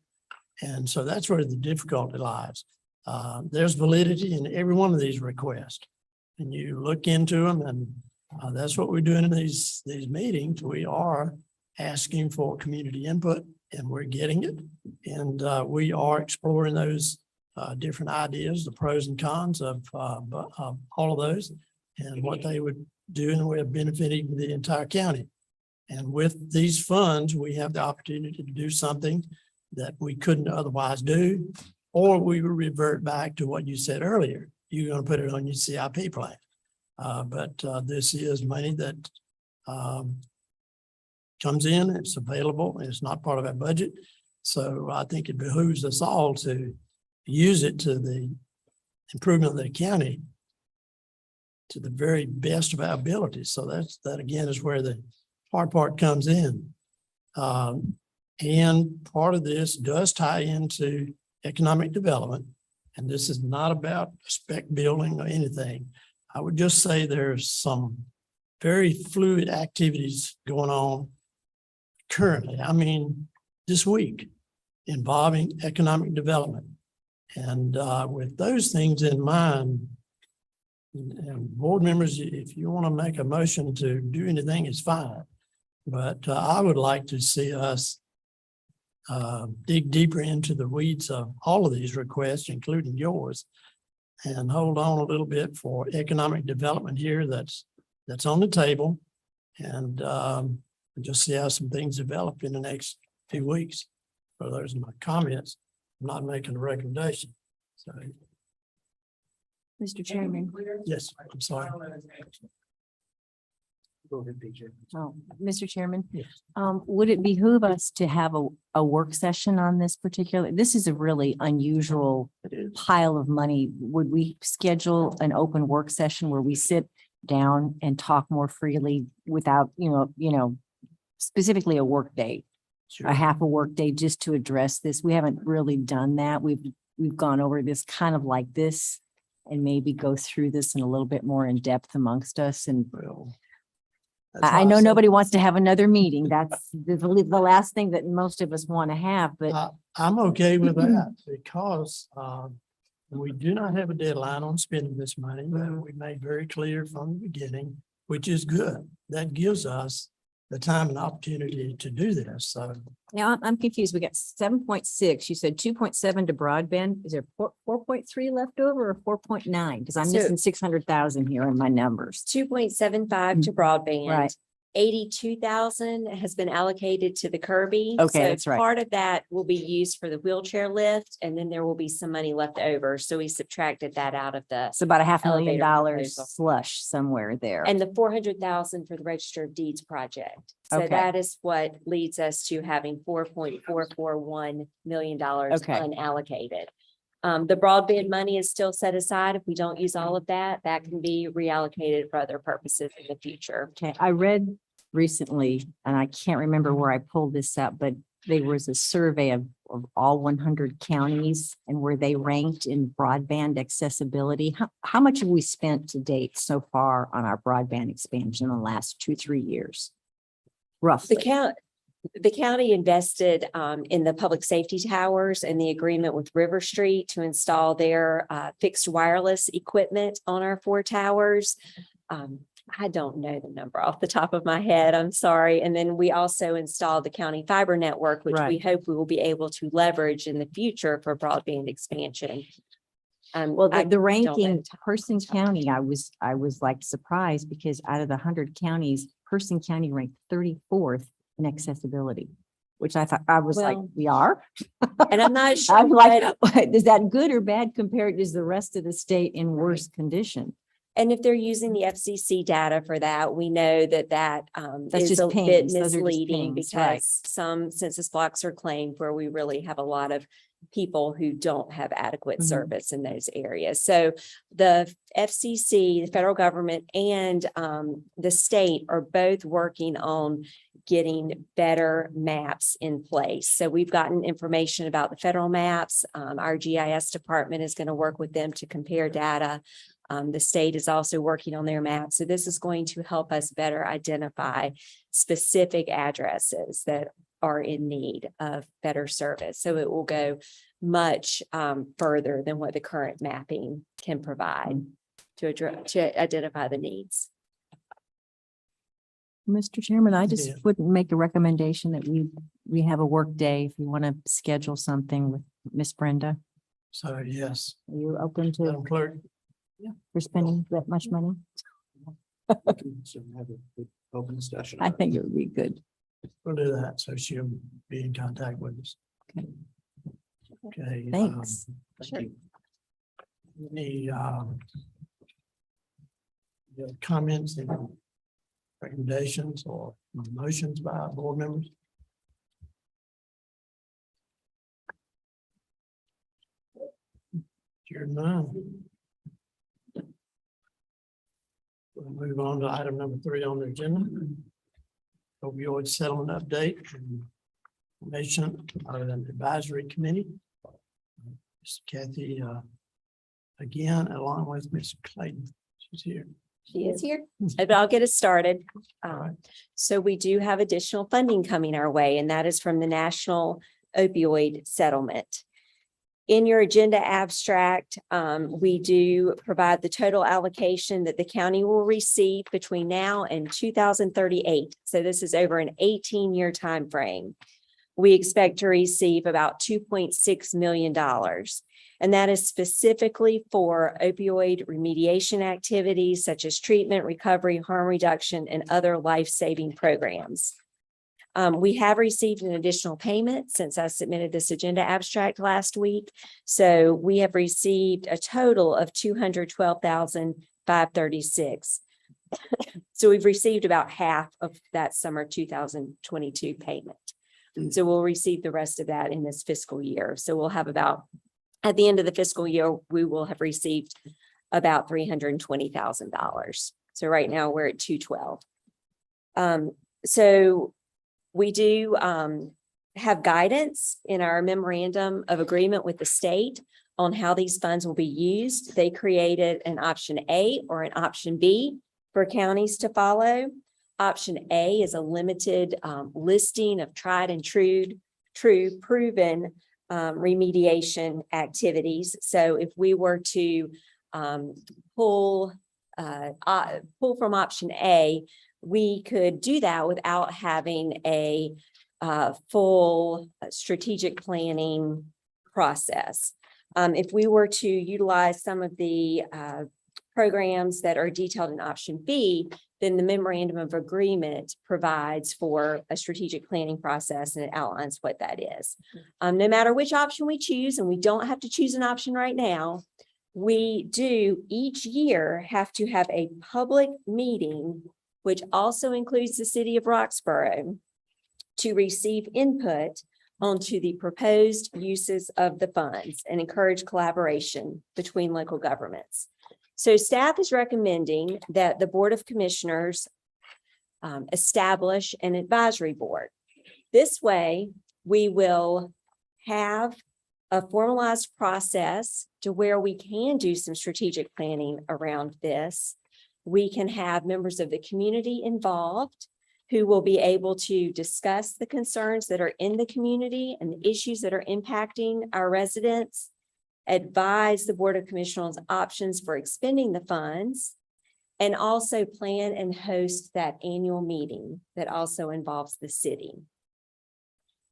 And so that's where the difficulty lies. There's validity in every one of these requests, and you look into them, and that's what we're doing in these meetings. We are asking for community input, and we're getting it. And we are exploring those different ideas, the pros and cons of all of those, and what they would do in the way of benefiting the entire county. And with these funds, we have the opportunity to do something that we couldn't otherwise do, or we will revert back to what you said earlier. You're going to put it on your CIP plan. But this is money that comes in, it's available, it's not part of our budget. So I think it behooves us all to use it to the improvement of the county to the very best of our abilities. So that again is where the hard part comes in. And part of this does tie into economic development. And this is not about spec building or anything. I would just say there's some very fluid activities going on currently. I mean, this week involving economic development. And with those things in mind, and board members, if you want to make a motion to do anything, it's fine. But I would like to see us dig deeper into the weeds of all of these requests, including yours, and hold on a little bit for economic development here that's on the table, and just see how some things develop in the next few weeks. So those are my comments. I'm not making a recommendation. So, Mr. Chairman. yes, I'm sorry. Go ahead, PJ. Oh, Mr. Chairman. Yes. Would it behoove us to have a work session on this particular? This is a really unusual pile of money. Would we schedule an open work session where we sit down and talk more freely without, specifically a work day? Sure. A half a work day just to address this? We haven't really done that. We've gone over this kind of like this and maybe go through this in a little bit more in depth amongst us. And Well, That's I why know said- nobody wants to have another meeting. That's the last thing that most of us want to have, but I'm okay with that because we do not have a deadline on spending this money. That we made very clear from the beginning, which is good. That gives us the time and opportunity to do this. So now I'm confused. We got 7.6. You said 2.7 to broadband. Is there 4.3 left over or 4.9? Because I'm So- missing 600,000 here in my numbers. 2.75 to broadband. Right. 82,000 has been allocated to the Kirby. Okay, So that's right. Part of that will be used for the wheelchair lift, and then there will be some money left over. So we subtracted that out of the, It's about $500,000 Elevator slush somewhere there. and the 400,000 for the Register of Deeds project. So Okay. that is what leads us to having $4.441 million Okay. unallocated. The broadband money is still set aside. If we don't use all of that, that can be reallocated for other purposes in the future. Okay, I read recently, and I can't remember where I pulled this up, but there was a survey of all 100 counties and where they ranked in broadband accessibility. How much have we spent to date so far on our broadband expansion in the last 2-3 years? Roughly. The county invested in the public safety towers and the agreement with River Street to install their fixed wireless equipment on our 4 towers. I don't know the number off the top of my head. I'm sorry. And then we also installed the county fiber network, which we Right. hope we will be able to leverage in the future for broadband expansion. Well, I the don't know ranking, the top. Person County, I was like surprised because out of the 100 counties, Person County ranked 34th in accessibility, which I thought, I was like, Well, we are? And I'm not sure I'm like, what, is that good or bad compared? Is the rest of the state in worse condition? and if they're using the FCC data for that, we know that That's is just a bit pings. Those are just misleading pings, right. because some census blocks are claimed where we really have a lot of people who don't have adequate Mhm. service in those areas. So the FCC, the federal government, and the state are both working on getting better maps in place. So we've gotten information about the federal maps. Our GIS department is going to work with them to compare data. The state is also working on their maps. So this is going to help us better identify specific addresses that are in need of better service. So it will go much further than what the current mapping can provide to identify the needs. Mr. Chairman, I just Yeah. would make a recommendation that we have a work day if you want to schedule something with Miss Brenda. So yes, Are you open to Madam Clerk, for spending that much money? Have a good open discussion. I think it would be good. we'll do that. So she'll be in contact with us. Okay. Okay. Thanks. Sure. Any comments and recommendations or motions by board members? Hear none. We'll move on to item number 3 on the agenda. Opioid settlement update and information out of an advisory committee. Ms. Kathy, again, along with Ms. Clayton, she's here. She is here, but I'll get us started. right. So we do have additional funding coming our way, and that is from the National Opioid Settlement. In your agenda abstract, we do provide the total allocation that the county will receive between now and 2038. So this is over an 18-year time frame. We expect to receive about $2.6 million. And that is specifically for opioid remediation activities such as treatment, recovery, harm reduction, and other life-saving programs. We have received an additional payment since I submitted this agenda abstract last week. So we have received a total of $212,536. So we've received about half of that summer 2022 payment. So we'll receive the rest of that in this fiscal year. So we'll have about, at the end of the fiscal year, we will have received about $320,000. So right now we're at 212. So we do have guidance in our memorandum of agreement with the state on how these funds will be used. They created an option A or an option B for counties to follow. Option A is a limited listing of tried and true proven remediation activities. So if we were to pull from option A, we could do that without having a full strategic planning process. If we were to utilize some of the programs that are detailed in option B, then the memorandum of agreement provides for a strategic planning process and it outlines what that is. No matter which option we choose, and we don't have to choose an option right now, we do each year have to have a public meeting, which also includes the city of Roxborough, to receive input onto the proposed uses of the funds and encourage collaboration between local governments. So staff is recommending that the Board of Commissioners establish an advisory board. This way, we will have a formalized process to where we can do some strategic planning around this. We can have members of the community involved who will be able to discuss the concerns that are in the community and the issues that are impacting our residents, advise the Board of Commissioners options for expending the funds, and also plan and host that annual meeting that also involves the city.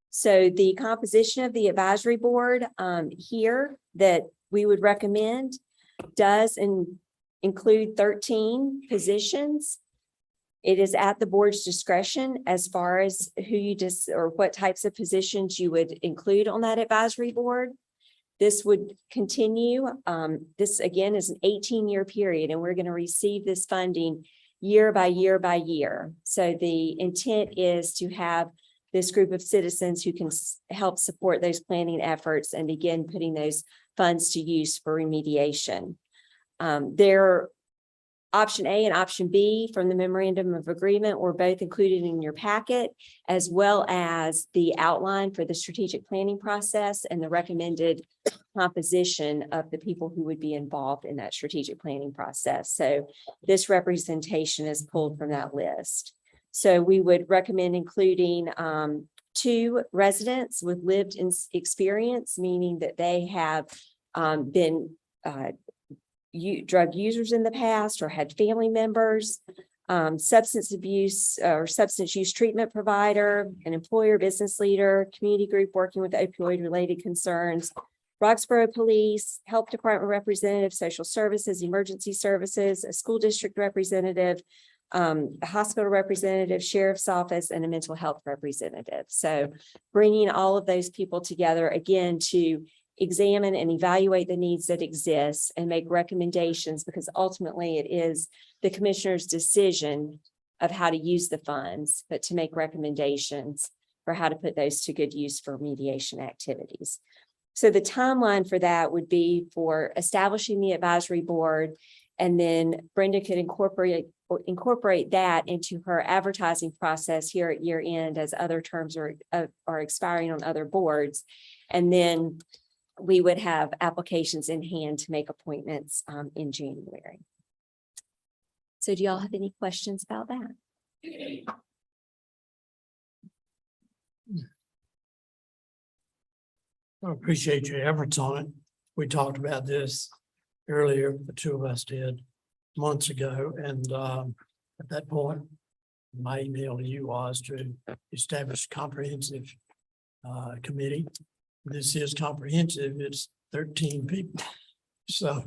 So the composition of the advisory board here that we would recommend does include 13 positions. It is at the board's discretion as far as who you or what types of positions you would include on that advisory board. This would continue. This again is an 18-year period, and we're going to receive this funding year by year by year. So the intent is to have this group of citizens who can help support those planning efforts and begin putting those funds to use for remediation. Their option A and option B from the memorandum of agreement were both included in your packet, as well as the outline for the strategic planning process and the recommended composition of the people who would be involved in that strategic planning process. So this representation is pulled from that list. So we would recommend including 2 residents with lived experience, meaning that they have been drug users in the past or had family members, substance abuse or substance use treatment provider, an employer, business leader, community group working with opioid related concerns, Roxborough Police, Health Department representative, social services, emergency services, a school district representative, a hospital representative, sheriff's office, and a mental health representative. So bringing all of those people together again to examine and evaluate the needs that exist and make recommendations, because ultimately it is the commissioner's decision of how to use the funds, but to make recommendations for how to put those to good use for mediation activities. So the timeline for that would be for establishing the advisory board, and then Brenda could incorporate that into her advertising process here at year end as other terms are expiring on other boards. And then we would have applications in hand to make appointments in January. So do y'all have any questions about that? I appreciate your efforts on it. We talked about this earlier, the 2 of us did months ago, and at that point, my email to you was to establish a comprehensive committee. This is comprehensive. It's 13 people. So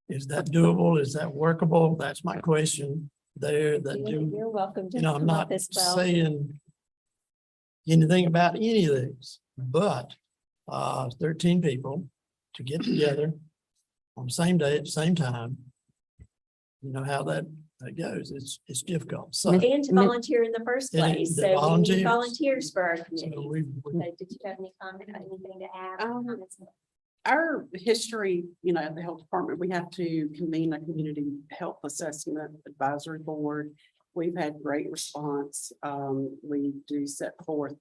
is that doable? Is that workable? That's my question there. You're welcome to. I'm not saying anything about any of these, but 13 people to get together on the same day at the same time. You know how that goes. It's difficult. So And to volunteer in the first And place. the So we volunteers. need volunteers for our so committee. we So did you have any comment, anything to add? Our history, at the health department, we have to convene a community health assessment advisory board. We've had great response. We do set forth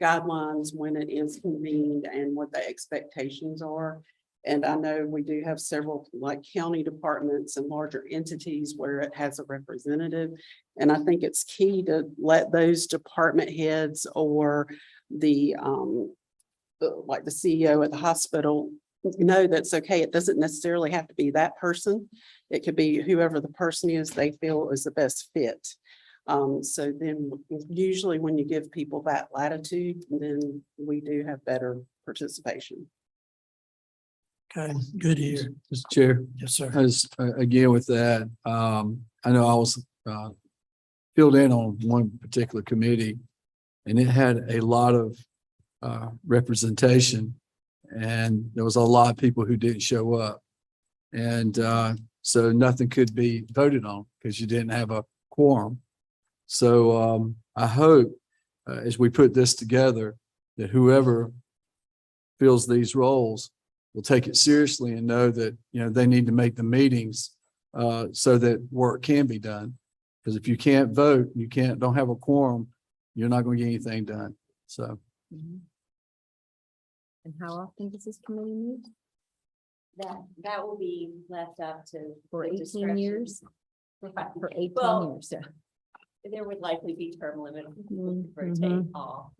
guidelines when it is convened and what the expectations are. And I know we do have several like county departments and larger entities where it has a representative. And I think it's key to let those department heads or like the CEO at the hospital know that's okay. It doesn't necessarily have to be that person. It could be whoever the person is they feel is the best fit. So then usually when you give people that latitude, then we do have better participation. Okay, good to hear. Mr. Chair. Yes, sir. I just, again, with that, I know I was, filled in on one particular committee and it had a lot of, representation and there was a lot of people who didn't show up. And, so nothing could be voted on because you didn't have a quorum. So, I hope, as we put this together, that whoever fills these roles will take it seriously and know that, they need to make the meetings so that work can be done. Because if you can't vote, don't have a quorum, you're not going to get anything done. So. And how often does this committee meet? That will be left up to. For the 18 discretion. years? Right. For 18 Well, years, yeah. There would likely be term limit Mhm. rotate off.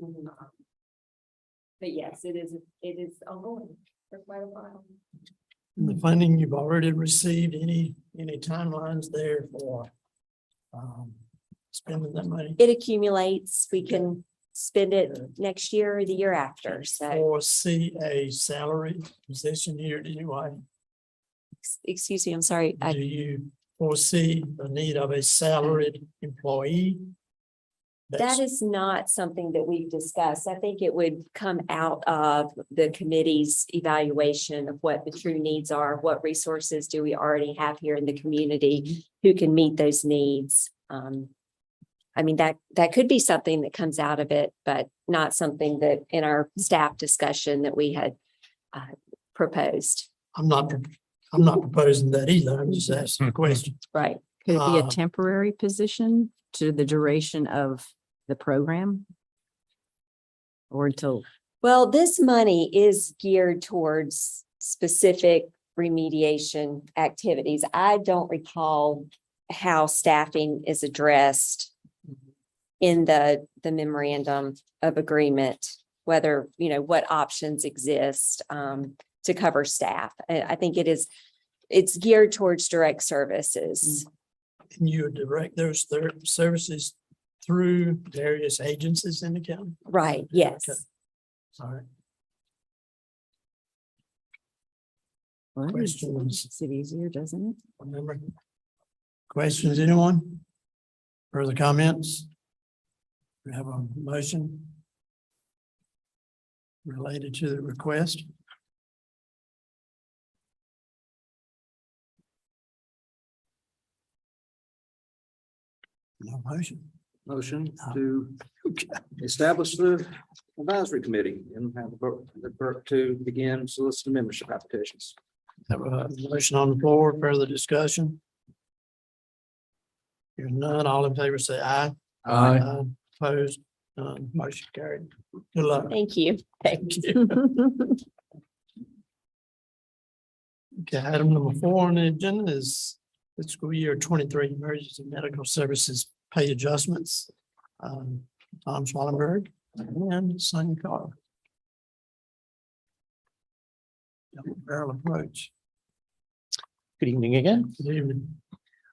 But yes, it is ongoing for quite a while. And the funding you've already received, any timelines there for spending that money? It accumulates. We can spend it next year or the year after. So, Foresee a salary position here anyway? excuse me, I'm sorry. Do you foresee the need of a salaried employee? That is not something that we've discussed. I think it would come out of the committee's evaluation of what the true needs are. What resources do we already have here in the community who can meet those needs? I mean, that could be something that comes out of it, but not something that in our staff discussion that we had proposed. I'm not proposing that either. I'm just asking a question. Right. Could it be a Uh, temporary position to the duration of the program? Or until, Well, this money is geared towards specific remediation activities. I don't recall how staffing is addressed in the memorandum of agreement, whether, what options exist to cover staff. I think it's geared towards direct services. Can you direct those services through various agencies in the county? Right, yes. Okay. All right. well, it Questions? makes it easier, doesn't it? Remember? Questions, anyone? Further comments? We have a motion related to the request. No motion. Motion to establish the advisory committee and have the clerk to begin soliciting membership applications. Have a motion on the floor, further discussion? Hearing none, all in favor say aye. Aye. Opposed, none, motion carried. Good luck. Thank you. Thank you. Okay, item number 4 on the agenda is fiscal year 23 emergency medical services pay adjustments. Tom Swallenberg and Sonia Carr. Double barrel approach. Good evening again. Good evening.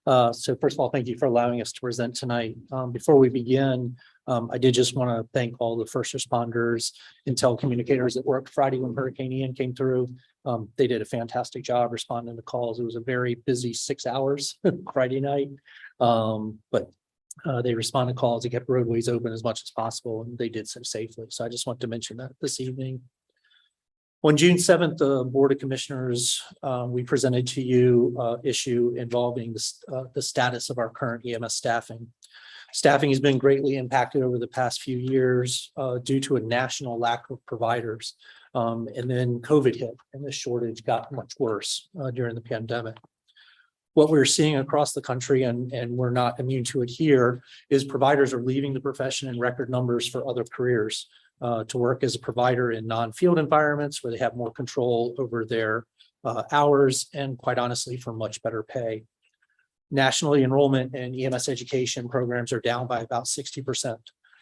So first of all, thank you for allowing us to present tonight. Before we begin, I did just want to thank all the first responders and telecommunicators that worked Friday when Hurricane Ian came through. They did a fantastic job responding to calls. It was a very busy 6 hours Friday night. But they responded to calls, they kept roadways open as much as possible, and they did so safely. So I just want to mention that this evening. On June 7th, the Board of Commissioners, we presented to you issue involving the status of our current EMS staffing. Staffing has been greatly impacted over the past few years due to a national lack of providers. And then COVID hit and the shortage got much worse during the pandemic. What we're seeing across the country, and we're not immune to it here, is providers are leaving the profession in record numbers for other careers to work as a provider in non-field environments where they have more control over their hours, and quite honestly, for much better pay. Nationally, enrollment in EMS education programs are down by about 60%.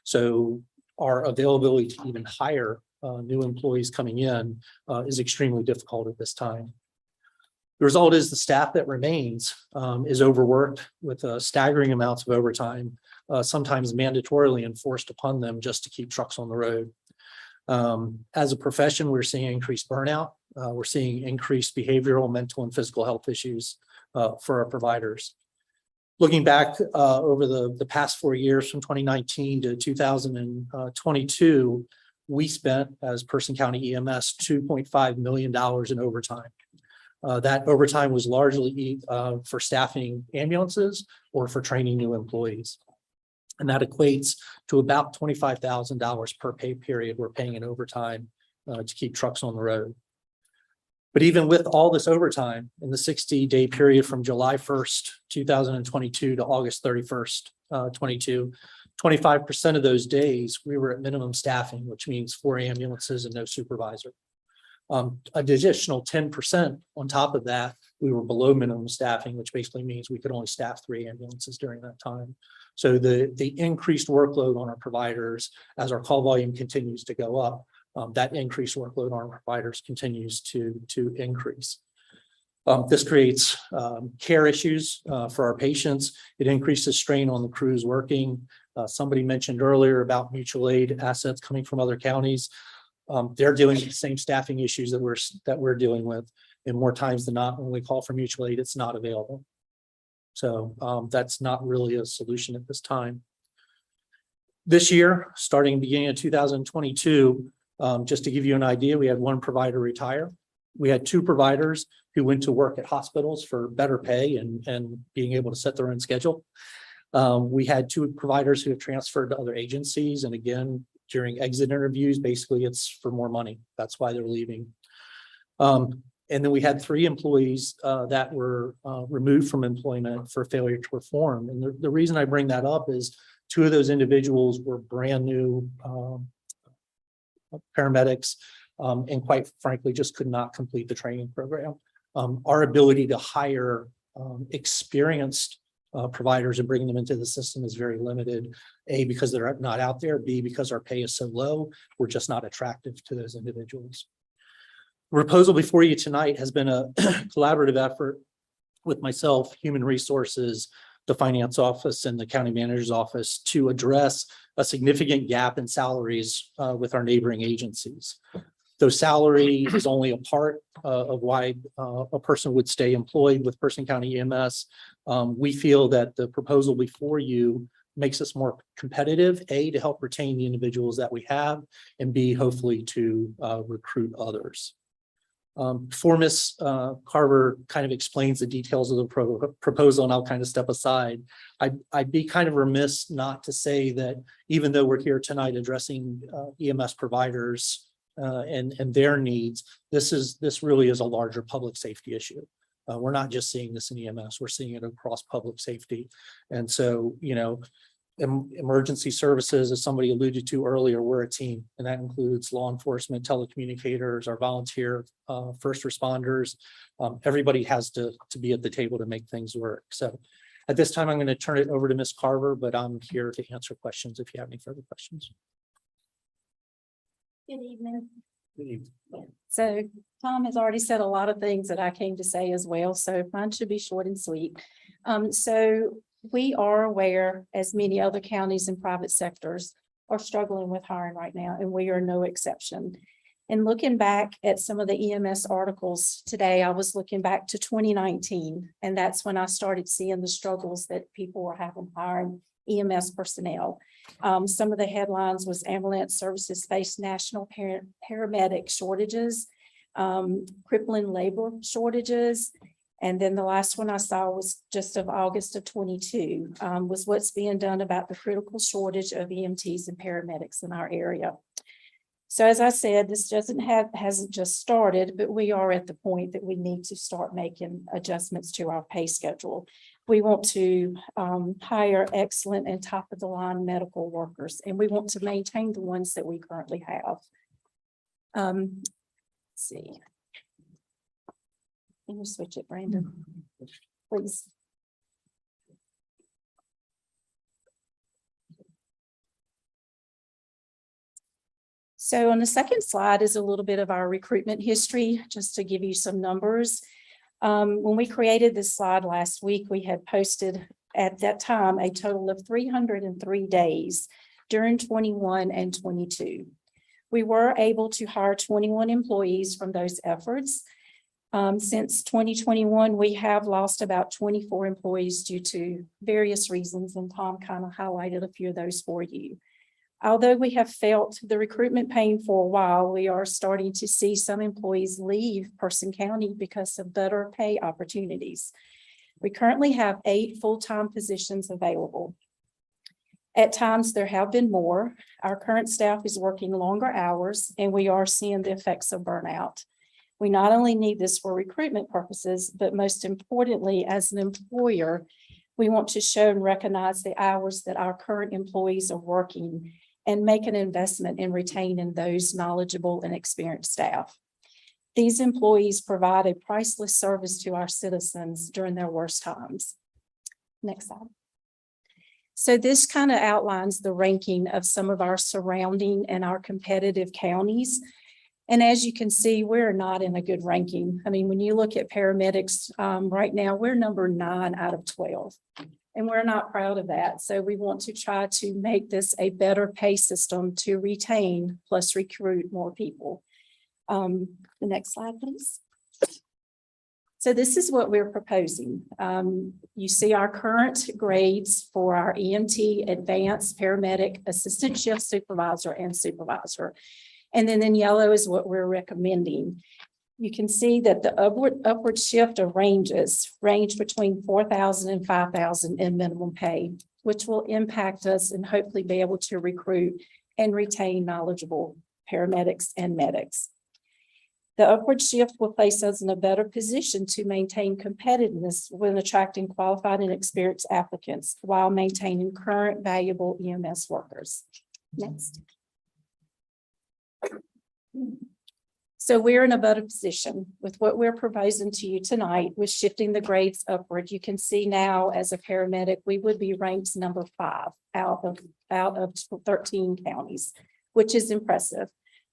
So our availability to even hire new employees coming in is extremely difficult at this time. The result is the staff that remains is overworked with staggering amounts of overtime, sometimes mandatorily enforced upon them just to keep trucks on the road. As a profession, we're seeing increased burnout. We're seeing increased behavioral, mental, and physical health issues for our providers. Looking back over the past 4 years, from 2019 to 2022, we spent, as Person County EMS, $2.5 million in overtime. That overtime was largely for staffing ambulances or for training new employees. And that equates to about $25,000 per pay period we're paying in overtime to keep trucks on the road. But even with all this overtime in the 60-day period from July 1st, 2022 to August 31st, 22, 25% of those days we were at minimum staffing, which means 4 ambulances and no supervisor. An additional 10% on top of that, we were below minimum staffing, which basically means we could only staff 3 ambulances during that time. So the increased workload on our providers as our call volume continues to go up, that increased workload on our providers continues to increase. This creates care issues for our patients. It increases strain on the crews working. Somebody mentioned earlier about mutual aid assets coming from other counties. They're dealing with the same staffing issues that we're dealing with. And more times than not, when we call for mutual aid, it's not available. So that's not really a solution at this time. This year, starting beginning of 2022, just to give you an idea, we had 1 provider retire. We had 2 providers who went to work at hospitals for better pay and being able to set their own schedule. We had 2 providers who have transferred to other agencies. And again, during exit interviews, basically it's for more money. That's why they're leaving. And then we had 3 employees that were removed from employment for failure to perform. And the reason I bring that up is 2 of those individuals were brand new paramedics and quite frankly, just could not complete the training program. Our ability to hire experienced providers and bringing them into the system is very limited. A, because they're not out there. B, because our pay is so low, we're just not attractive to those individuals. The proposal before you tonight has been a collaborative effort with myself, Human Resources, the Finance Office, and the County Manager's Office to address a significant gap in salaries with our neighboring agencies. Though salary is only a part of why a person would stay employed with Person County EMS, we feel that the proposal before you makes us more competitive, A, to help retain the individuals that we have, and B, hopefully to recruit others. Before Ms. Carver kind of explains the details of the proposal, and I'll kind of step aside, I'd be kind of remiss not to say that even though we're here tonight addressing EMS providers and their needs, this really is a larger public safety issue. We're not just seeing this in EMS, we're seeing it across public safety. And so, you know, emergency services, as somebody alluded to earlier, we're a team, and that includes law enforcement, telecommunicators, our volunteer first responders. Everybody has to be at the table to make things work. So at this time, I'm going to turn it over to Ms. Carver, but I'm here to answer questions if you have any further questions. Good evening. Good evening. So Tom has already said a lot of things that I came to say as well, so mine should be short and sweet. So we are aware, as many other counties and private sectors are struggling with hiring right now, and we are no exception. And looking back at some of the EMS articles today, I was looking back to 2019, and that's when I started seeing the struggles that people were having hiring EMS personnel. Some of the headlines was ambulance services face national paramedic shortages, crippling labor shortages. And then the last one I saw was just of August of 22, was what's being done about the critical shortage of EMTs and paramedics in our area. So as I said, this hasn't just started, but we are at the point that we need to start making adjustments to our pay schedule. We want to hire excellent and top of the line medical workers, and we want to maintain the ones that we currently have. Let's see. Can you switch it, Brandon? Please. So on the second slide is a little bit of our recruitment history, just to give you some numbers. When we created this slide last week, we had posted at that time a total of 303 days during 21 and 22. We were able to hire 21 employees from those efforts. Since 2021, we have lost about 24 employees due to various reasons, and Tom kind of highlighted a few of those for you. Although we have felt the recruitment pain for a while, we are starting to see some employees leave Person County because of better pay opportunities. We currently have 8 full-time positions available. At times, there have been more. Our current staff is working longer hours, and we are seeing the effects of burnout. We not only need this for recruitment purposes, but most importantly, as an employer, we want to show and recognize the hours that our current employees are working and make an investment in retaining those knowledgeable and experienced staff. These employees provide a priceless service to our citizens during their worst times. Next slide. So this kind of outlines the ranking of some of our surrounding and our competitive counties. And as you can see, we're not in a good ranking. I mean, when you look at paramedics right now, we're number 9 out of 12. And we're not proud of that. So we want to try to make this a better pay system to retain plus recruit more people. The next slide, please. So this is what we're proposing. You see our current grades for our EMT, advanced, paramedic, assistant shift supervisor, and supervisor. And then in yellow is what we're recommending. You can see that the upward shift of ranges range between 4,000 and 5,000 in minimum pay, which will impact us and hopefully be able to recruit and retain knowledgeable paramedics and medics. The upward shift will place us in a better position to maintain competitiveness when attracting qualified and experienced applicants while maintaining current valuable EMS workers. Next. So we're in a better position with what we're proposing to you tonight with shifting the grades upward. You can see now as a paramedic, we would be ranked number 5 out of 13 counties, which is impressive.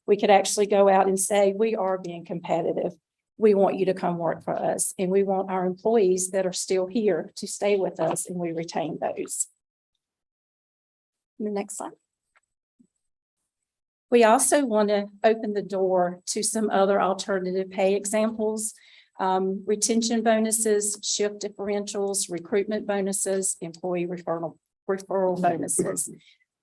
We could actually go out and say, we are being competitive. We want you to come work for us. And we want our employees that are still here to stay with us, and we retain those. The next slide. We also want to open the door to some other alternative pay examples, retention bonuses, shift differentials, recruitment bonuses, employee referral bonuses.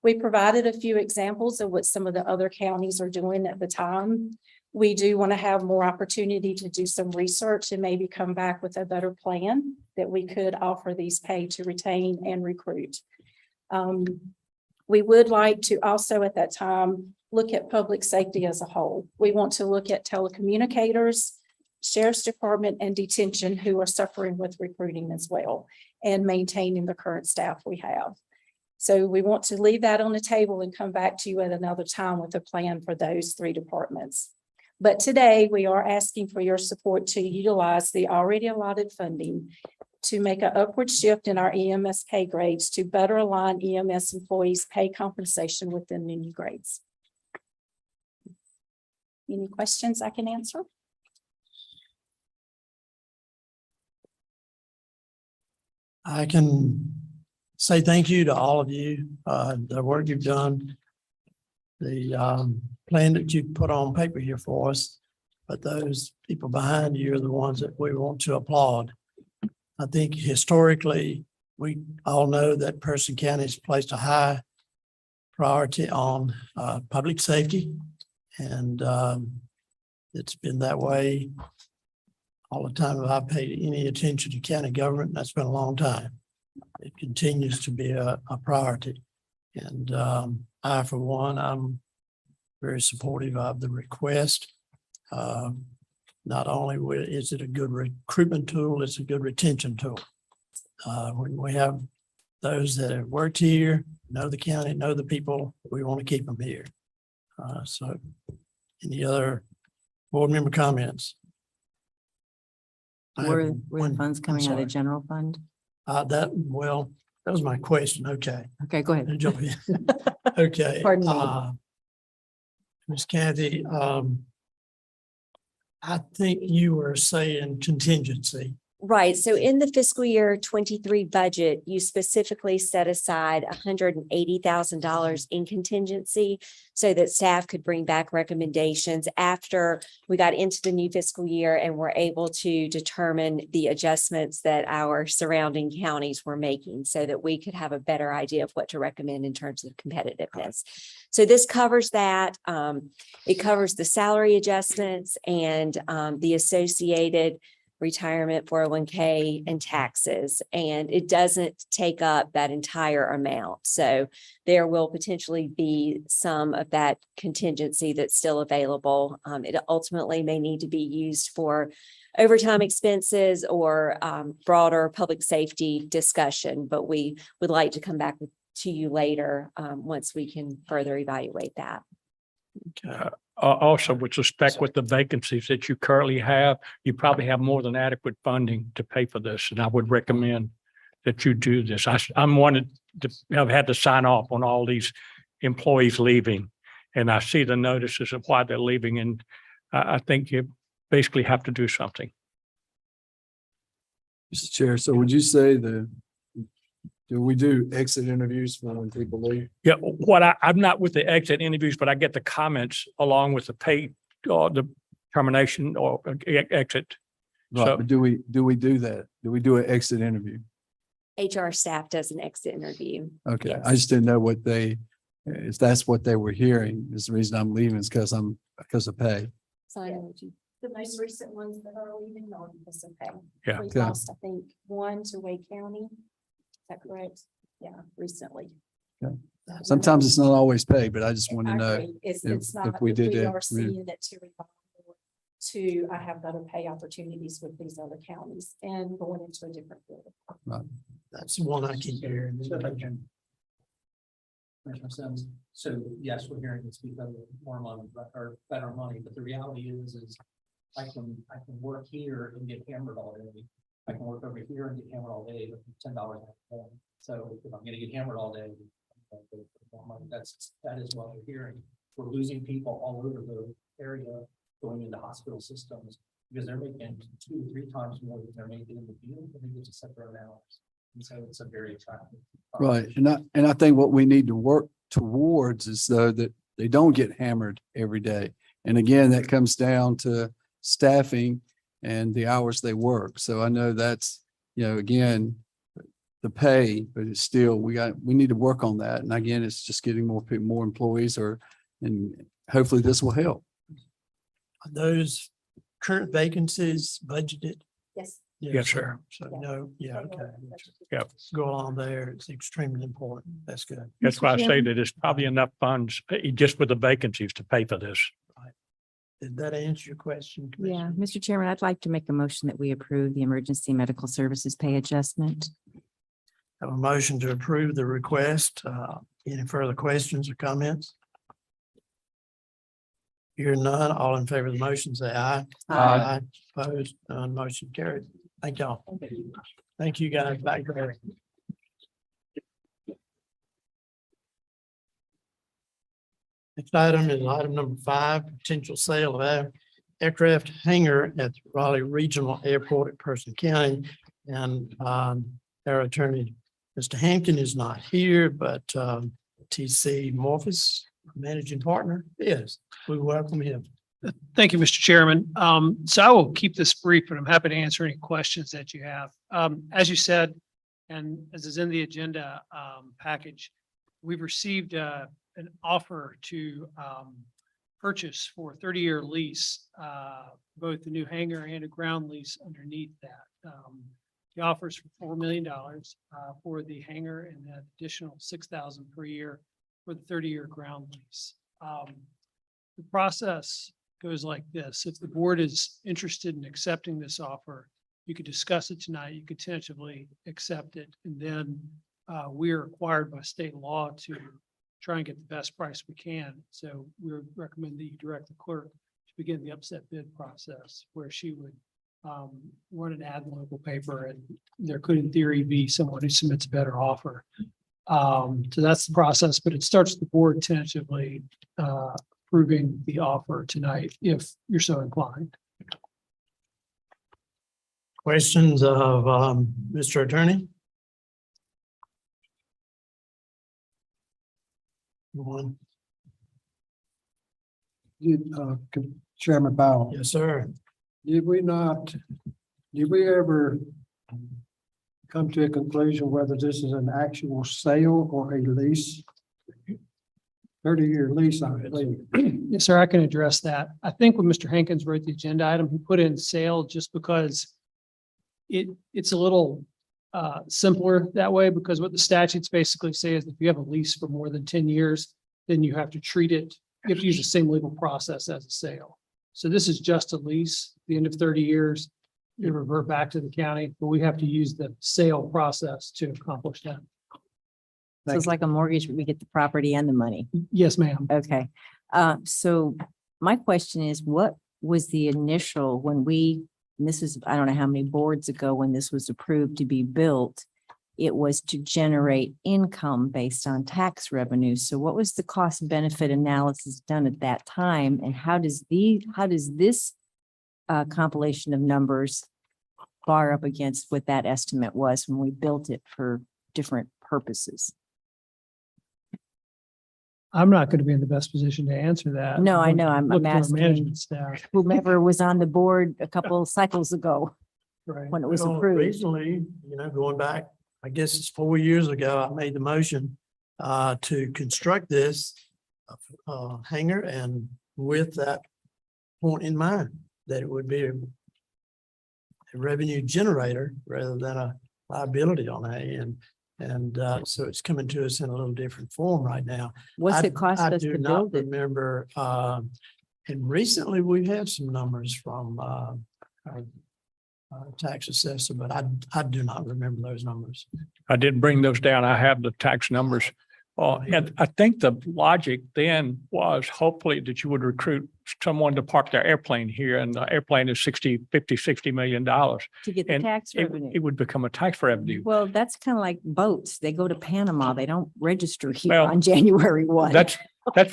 We provided a few examples of what some of the other counties are doing at the time. We do want to have more opportunity to do some research and maybe come back with a better plan that we could offer these pay to retain and recruit. We would like to also at that time look at public safety as a whole. We want to look at telecommunicators, sheriff's department, and detention who are suffering with recruiting as well and maintaining the current staff we have. So we want to leave that on the table and come back to you at another time with a plan for those 3 departments. But today we are asking for your support to utilize the already allotted funding to make an upward shift in our EMS pay grades to better align EMS employees' pay compensation within the new grades. Any questions I can answer? I can say thank you to all of you, the work you've done, the plan that you put on paper here for us, but those people behind you are the ones that we want to applaud. I think historically, we all know that Person County has placed a high priority on public safety, and it's been that way all the time that I've paid any attention to county government. That's been a long time. It continues to be a priority. And I, for one, I'm very supportive of the request. Not only is it a good recruitment tool, it's a good retention tool. When we have those that have worked here, know the county, know the people, we want to keep them here. So any other board member comments? I have Were one- the funds I'm coming out of the sorry. general fund? That was my question. Okay. Okay, go ahead. Jump in. Okay. Pardon me. Ms. Kathy, I think you were saying contingency. Right, so in the fiscal year 23 budget, you specifically set aside $180,000 in contingency so that staff could bring back recommendations after we got into the new fiscal year and were able to determine the adjustments that our surrounding counties were making so that we could have a better idea of what to recommend in terms of competitiveness. So this covers that. It covers the salary adjustments and the associated retirement, 401k, and taxes, and it doesn't take up that entire amount. So there will potentially be some of that contingency that's still available. It ultimately may need to be used for overtime expenses or broader public safety discussion, but we would like to come back to you later once we can further evaluate that. Okay. Also, with respect with the vacancies that you currently have, you probably have more than adequate funding to pay for this, and I would recommend that you do this. I'm wanted to have had to sign off on all these employees leaving, and I see the notices of why they're leaving, and I think you basically have to do something. Mr. Chair, so would you say do we do exit interviews for when people leave? Yeah, I'm not with the exit interviews, but I get the comments along with the pay or the termination or exit. Right, So- but do we do that? Do we do an exit interview? HR staff does an exit interview. Okay, Yes. I just didn't know if that's what they were hearing, is the reason I'm leaving is because of pay. The most recent ones that are leaving are because of pay. Yeah. We Okay. lost, I think, one to Wake County. Is that correct? Yeah, recently. Sometimes it's not always pay, but I just want to I know. agree. It's if not, we did we that, are we- seeing it to revolve to, I have better pay opportunities with these other counties and going into a different field. That's the one I keep hearing. Commissioner Sims, so yes, we're hearing it's because of more money, or better money, but the reality is I can work here and get hammered all day. I can work over here and get hammered all day, but $10 an hour. So if I'm gonna get hammered all day, that is what we're hearing. We're losing people all over the area going into hospital systems because they're making 2 or 3 times more than they're making in the field, and they get to set their own hours. And so it's a very attractive. Right, and I think what we need to work towards is though that they don't get hammered every day. And again, that comes down to staffing and the hours they work. So I know that's, again, the pay, but it's still, we need to work on that. And again, it's just getting more people, more employees and hopefully this will help. Are those current vacancies budgeted? Yes. Yes, sir. So, no, yeah, okay. Yep. Go along there. It's extremely important. That's good. That's why I say that it's probably enough funds just with the vacancies to pay for this. Did that answer your question? Yeah, Commissioner? Mr. Chairman, I'd like to make a motion that we approve the emergency medical services pay adjustment. Have a motion to approve the request. Any further questions or comments? Hear none, all in favor of the motion, say aye. Aye. Opposed, none, motion carried. Thank y'all. Thank you guys back there. Next item is item number 5, potential sale of aircraft hangar at Raleigh Regional Airport at Person County. And our attorney, Mr. Hampton, is not here, but TC Morphus, managing partner, is. We welcome him. Thank you, Mr. Chairman. So I will keep this brief, but I'm happy to answer any questions that you have. As you said, and as is in the agenda package, we've received an offer to purchase for a 30-year lease, both the new hangar and a ground lease underneath that. The offer is for $4 million for the hangar and an additional $6,000 per year for the 30-year ground lease. The process goes like this. If the board is interested in accepting this offer, you could discuss it tonight. You could tentatively accept it. And then we are required by state law to try and get the best price we can. So we would recommend that you direct the clerk to begin the upset bid process where she would run an ad in the local paper, and there could in theory be someone who submits a better offer. So that's the process, but it starts with the board tentatively approving the offer tonight, if you're so inclined. Questions of Mr. Attorney? One. Chairman Powell, Yes, sir. did we ever come to a conclusion whether this is an actual sale or a lease? 30-year lease, I believe. Yes, sir, I can address that. I think when Mr. Hankins wrote the agenda item, he put in sale just because it's a little simpler that way, because what the statutes basically say is if you have a lease for more than 10 years, then you have to treat it, you have to use the same legal process as a sale. So this is just a lease. At the end of 30 years, you revert back to the county, but we have to use the sale process to accomplish that. So it's like a mortgage, we get the property and the money. Yes, ma'am. Okay. So my question is, what was the initial, when and this is, I don't know how many boards ago, when this was approved to be built, it was to generate income based on tax revenue. So what was the cost benefit analysis done at that time? And how does this compilation of numbers bar up against what that estimate was when we built it for different purposes? I'm not going to be in the best position to answer that. No, I know. I'm Look to our asking management staff. whomever was on the board a couple cycles ago Right. when it was Well, approved. recently, going back, I guess it's 4 years ago, I made the motion to construct this hangar, and with that point in mind, that it would be a revenue generator rather than a liability on that end. And so it's coming to us in a little different form right now. What's it cost us I do to not build it? remember, and recently we've had some numbers from our tax assessor, but I do not remember those numbers. I didn't bring those down. I have the tax numbers. And I think the logic then was hopefully that you would recruit someone to park their airplane here, and the airplane is $60 million. To get the And tax it revenue. would become a tax revenue. Well, that's kind of like boats. They go to Panama. They don't register here Well, on January 1. That's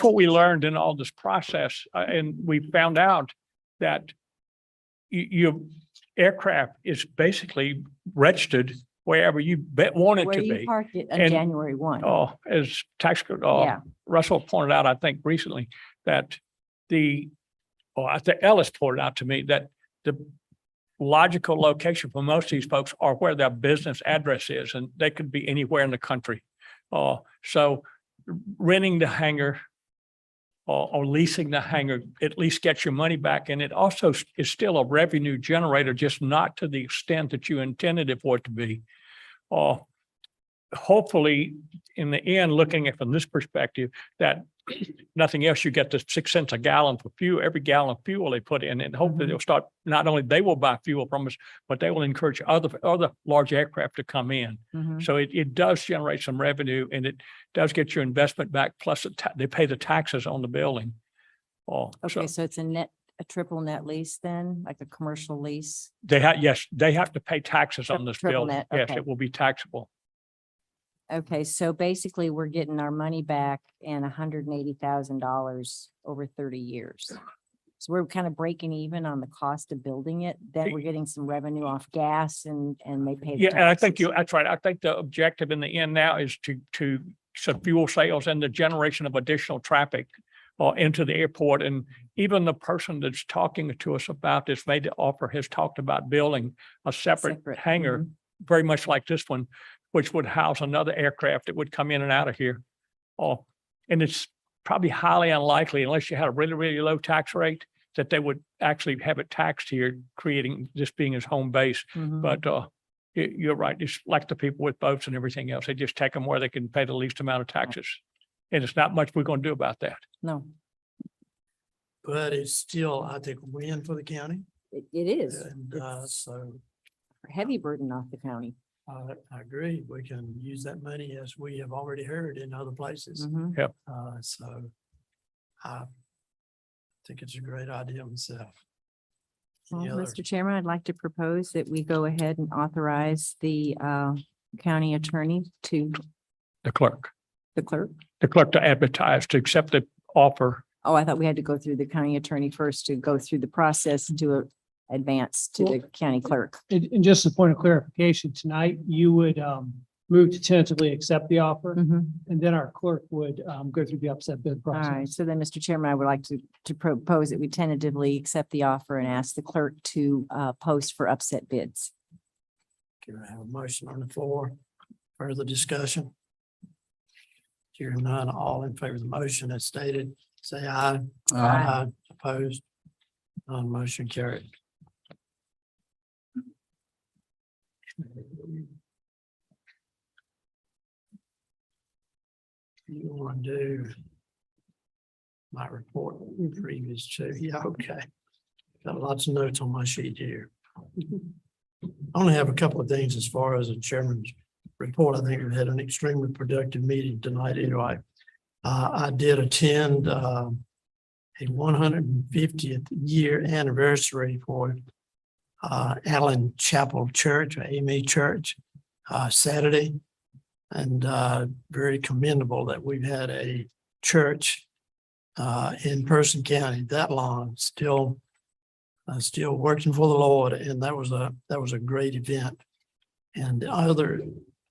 what we learned in all this process. And we found out that your aircraft is basically registered wherever you want it Where to you be. parked it on And, January 1. Oh, as tax, Yeah. Russell pointed out, I think recently, that I think Ellis pointed out to me that the logical location for most of these folks are where their business address is, and they could be anywhere in the country. So renting the hangar or leasing the hangar at least gets your money back. And it also is still a revenue generator, just not to the extent that you intended it for it to be. Hopefully, in the end, looking at from this perspective, that nothing else, you get the 6 cents a gallon for fuel, every gallon of fuel they put in, and hopefully they'll start, not only they will buy fuel from us, but they will encourage other large aircraft to come in. Mhm. So it does generate some revenue, and it does get your investment back, plus they pay the taxes on the building. Okay, so it's a triple net lease then, like a commercial lease? Yes, they have to pay taxes on this Triple building. net, Yes, okay. it will be taxable. Okay, so basically we're getting our money back and $180,000 over 30 years. So we're kind of breaking even on the cost of building it, then we're getting some revenue off gas and they pay. the Yeah, and I think taxes. that's right. I think the objective in the end now is to some fuel sales and the generation of additional traffic into the airport. And even the person that's talking to us about this made the offer, has talked about building a separate hangar, very much like this one, which would house another aircraft that would come in and out of here. And it's probably highly unlikely, unless you had a really, really low tax rate, that they would actually have it taxed here, creating this being his home base. Mhm. But you're right. It's like the people with boats and everything else. They just take them where they can pay the least amount of taxes. And it's not much we're going to do about that. No, But it's still, I think, a win for the county. it is. And so A heavy burden off the county. I agree. We can use that money, as we have already heard, in other places. Mhm. Yep. So I think it's a great idea myself. Well, Any other- Mr. Chairman, I'd like to propose that we go ahead and authorize the county attorney to The clerk the clerk. to advertise, to accept the offer. Oh, I thought we had to go through the county attorney first to go through the process and do a advance to the county clerk. And just a point of clarification, tonight you would move to tentatively accept the offer, Mhm. and then our clerk would go through the upset bid All right, process. so then, Mr. Chairman, I would like to propose that we tentatively accept the offer and ask the clerk to post for upset bids. Can I have a motion on the floor? Further discussion? Hearing none, all in favor of the motion as stated, say aye. Aye. Opposed? None motion carried. You want to do my report previous to, yeah, okay. Got lots of notes on my sheet here. I only have a couple of things as far as the chairman's report. I think we had an extremely productive meeting tonight anyway. I did attend a 150th year anniversary for Allen Chapel Church, or AME Church, Saturday. And very commendable that we've had a church in Person County that long, still working for the Lord, and that was a great event. And the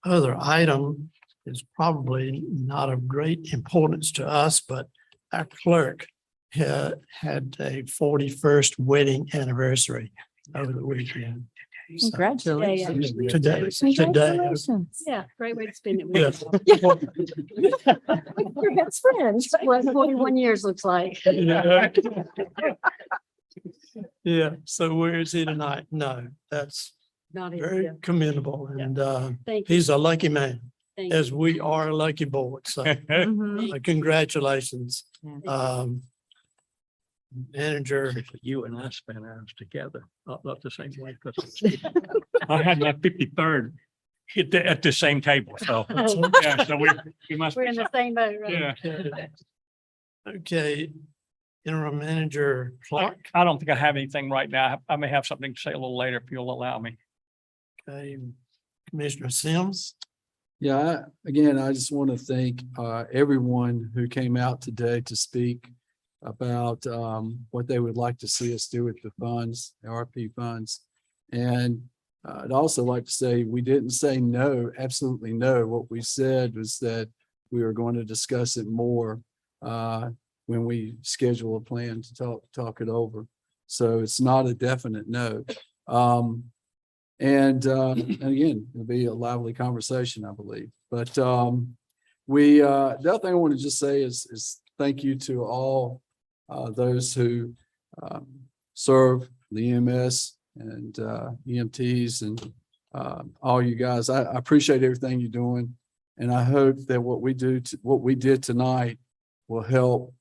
other item is probably not of great importance to us, but our clerk had a 41st wedding anniversary over the weekend. So, Congratulations. Today. Congratulations. Yeah, great way to spend it. Yes. Your best friend. What 41 years looks like. Yeah, so where is he tonight? No, that's Not very commendable, and Thank you. he's a lucky man, Thank you. as we are a lucky board, so Mhm. congratulations. Yeah. Manager, You and I spent hours together, not the same way. 'Cause I had my 53rd at the same table, so. Yeah, so we must. We're in the same boat, right? Yeah. okay, interim manager Clark, I don't think I have anything right now. I may have something to say a little later if you'll allow me. okay, Commissioner Sims, Yeah, again, I just want to thank everyone who came out today to speak about what they would like to see us do with the funds, ARP funds. And I'd also like to say, we didn't say no, absolutely no. What we said was that we were going to discuss it more when we schedule a plan to talk it over. So it's not a definite no. And again, it'll be a lively conversation, I believe. But the other thing I want to just say is thank you to all those who serve the EMS and EMTs and all you guys. I appreciate everything you're doing, and I hope that what we did tonight will help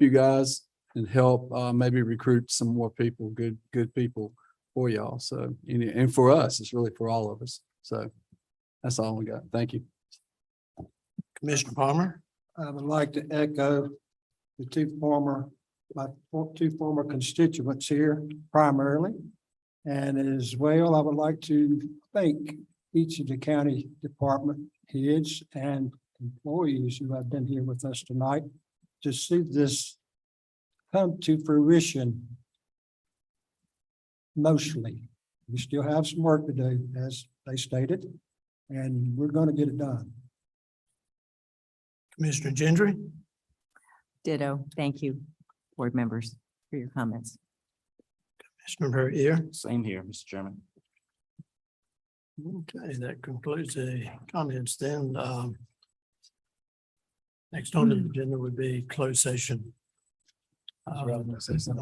you guys and help maybe recruit some more people, good people for y'all. So and for us, it's really for all of us. So that's all we got. Thank you. Commissioner Palmer. I would like to echo my two former constituents here primarily. And as well, I would like to thank each of the county department heads and employees who have been here with us tonight to see this come to fruition. Mostly, we still have some work to do, as they stated, and we're going to get it done. Commissioner Gendry. Ditto. Thank you, board members, for your comments. Commissioner Ear. Same here, Mr. Chairman. Okay, that concludes the comments then. Next on the agenda would be closed session. I'm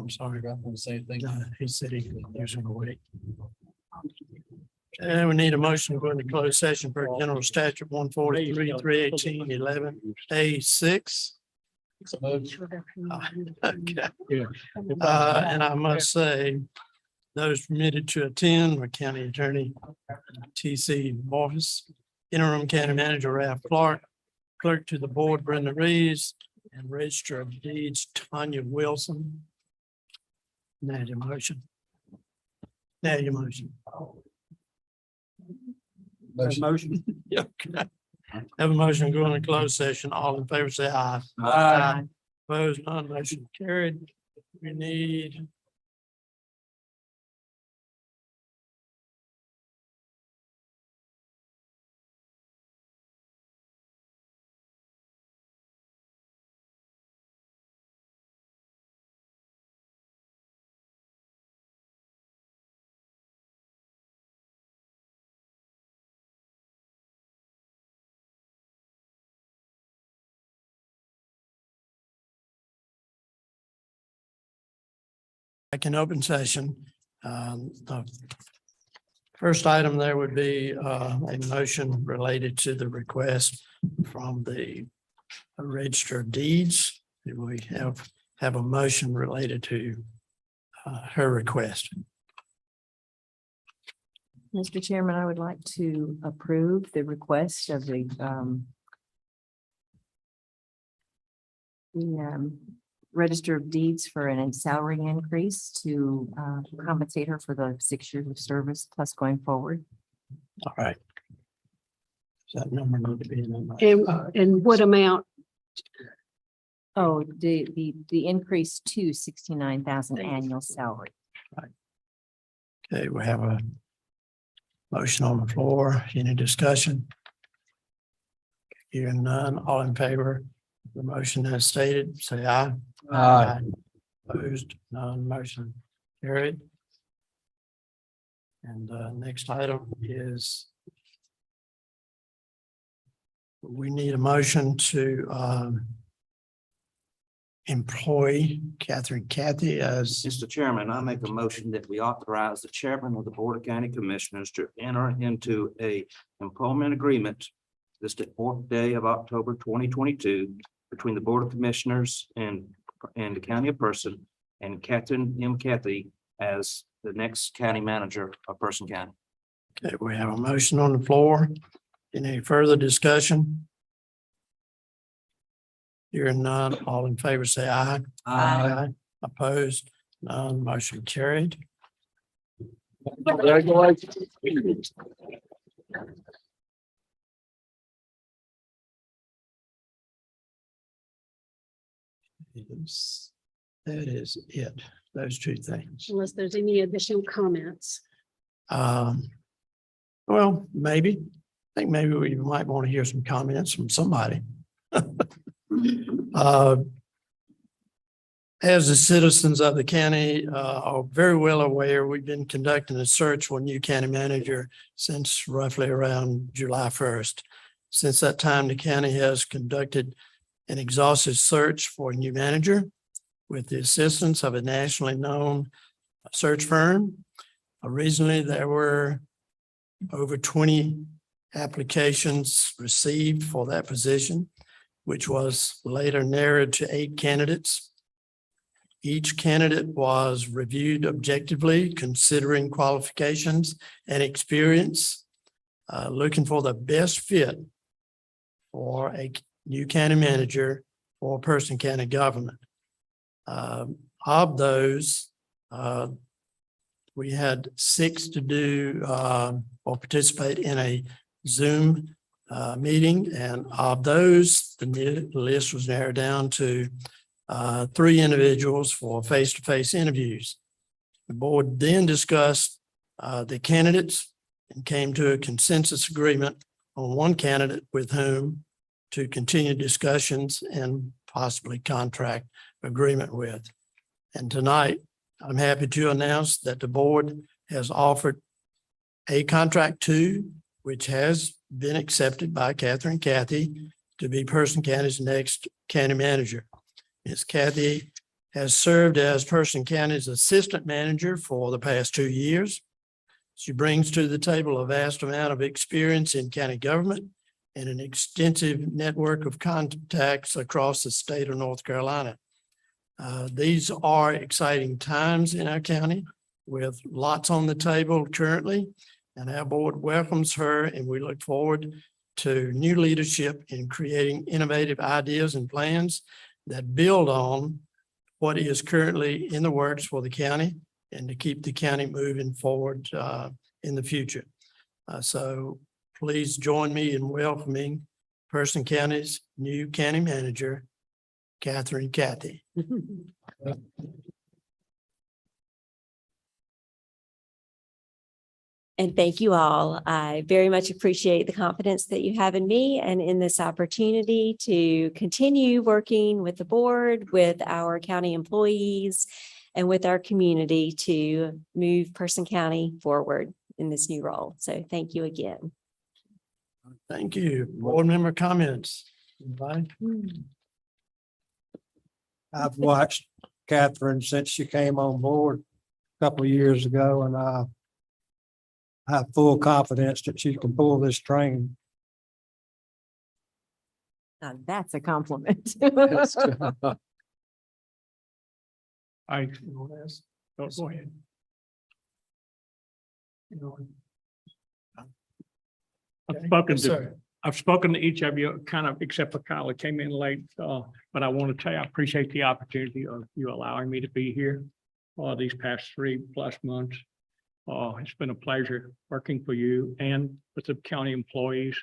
sorry. He said he was using a week. And we need a motion to go into closed session for general statute 143, 318, 11A6. Okay. And I must say, those permitted to attend were County Attorney T.C. Morris, Interim County Manager Ralph Clark, Clerk to the Board Brenda Reeves, and Register of Deeds Tanya Wilson. Manager motion. Now your motion. Motion. Yeah, okay. Have a motion to go into closed session. All in favor, say aye. Aye. Opposed, none, motion carried. We need. Back in open session. The first item there would be a motion related to the request from the Register of Deeds. Do we have a motion related to her request? Mr. Chairman, I would like to approve the request of the Register of Deeds for an salary increase to compensate her for the 6 years of service plus going forward. All right. Does that number need to be in there? And what amount? Oh, the increase to 69,000 annual salary. Okay, we have a motion on the floor. Any discussion? Hearing none, all in favor? The motion as stated, say aye. Aye. Opposed, none, motion carried. And next item is we need a motion to employ Kathy as. Mr. Chairman, I make a motion that we authorize the chairman of the Board of County Commissioners to enter into a employment agreement listed 4th day of October 2022 between the Board of Commissioners and the County of Person and Kathy as the next county manager of Person County. Okay, we have a motion on the floor. Any further discussion? Hearing none, all in favor say aye. Aye. Opposed, none, motion carried. Congratulations. That is it, those two things. Unless there's any additional comments. Well, maybe, I think maybe we might want to hear some comments from somebody. As the citizens of the county are very well aware, we've been conducting a search for a new county manager since roughly around July 1st. Since that time, the county has conducted an exhaustive search for a new manager with the assistance of a nationally known search firm. Originally, there were over 20 applications received for that position, which was later narrowed to 8 candidates. Each candidate was reviewed objectively, considering qualifications and experience, looking for the best fit for a new county manager for Person County government. Of those, we had 6 to do or participate in a Zoom meeting, and of those, the list was narrowed down to 3 individuals for face-to-face interviews. The board then discussed the candidates and came to a consensus agreement on one candidate with whom to continue discussions and possibly contract agreement with. And tonight, I'm happy to announce that the board has offered a contract 2, which has been accepted by Kathy to be Person County's next county manager. Ms. Kathy has served as Person County's assistant manager for the past 2 years. She brings to the table a vast amount of experience in county government and an extensive network of contacts across the state of North Carolina. These are exciting times in our county with lots on the table currently, and our board welcomes her, and we look forward to new leadership in creating innovative ideas and plans that build on what is currently in the works for the county and to keep the county moving forward in the future. So please join me in welcoming Person County's new county manager, Kathy. And thank you all. I very much appreciate the confidence that you have in me and in this opportunity to continue working with the board, with our county employees, and with our community to move Person County forward in this new role. So thank you again. Thank you. Board member comments. Anybody? I've watched Catherine since she came on board a couple of years ago, and I have full confidence that she can pull this train. Now, that's a compliment. I, go ahead. I've spoken to each of you, kind of, except for Kyle, it came in late, but I want to tell you, I appreciate the opportunity of you allowing me to be here these past 3+ months. It's been a pleasure working for you and with the county employees.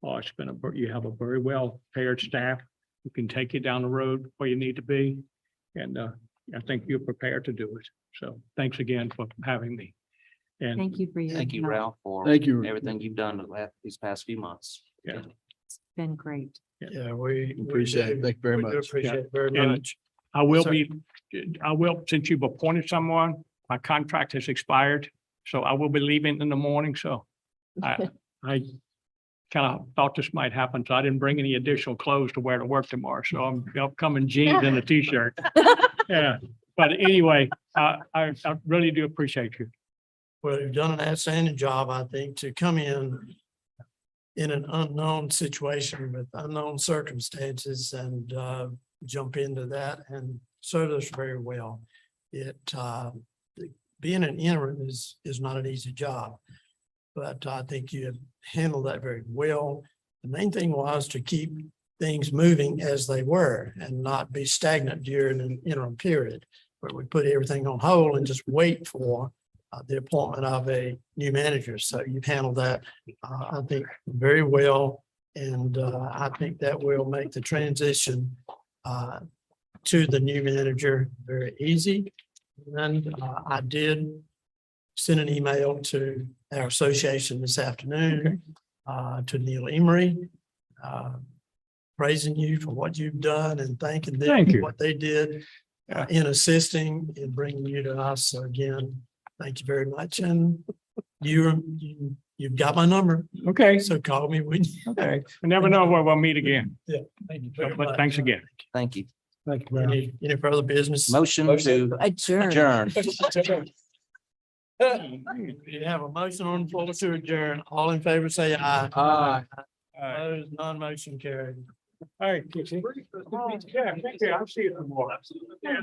You have a very well paired staff who can take you down the road where you need to be. And I think you're prepared to do it. So thanks again for having me. And Thank you for your. Thank you, help. Ralph, for Thank you. everything you've done these past few months. Yeah. It's been great. Yeah, we Appreciate it. do. Thank you very We do much. appreciate it very And much. I will Sir. since you've appointed someone, my contract has expired. So I will be leaving in the morning. So I kind of thought this might happen. So I didn't bring any additional clothes to wear to work tomorrow. So I'm coming jeans and a t-shirt. Yeah. But anyway, I really do appreciate you. Well, you've done an outstanding job, I think, to come in an unknown situation with unknown circumstances and jump into that and serve us very well. Being an interim is not an easy job, but I think you have handled that very well. The main thing was to keep things moving as they were and not be stagnant during an interim period where we put everything on hold and just wait for the appointment of a new manager. So you've handled that, I think, very well. And I think that will make the transition to the new manager very easy. And I did send an email to our association this afternoon, to Neil Emery, praising you for what you've done and thanking them Thank for you. what they did in assisting and bringing you to us. So again, thank you very much. And you've got my number. Okay. So call me when. Okay. I never know where we'll meet again. Yeah. Thank you very But much. thank again. Thank you. Thank you. Any further business? Motion to Adjourn. adjourn. You have a motion on the floor to adjourn. All in favor, say aye. Aye. Opposed, non-motion carried. All right, Kissy. Yeah, thank you. I'll see you tomorrow. Yeah,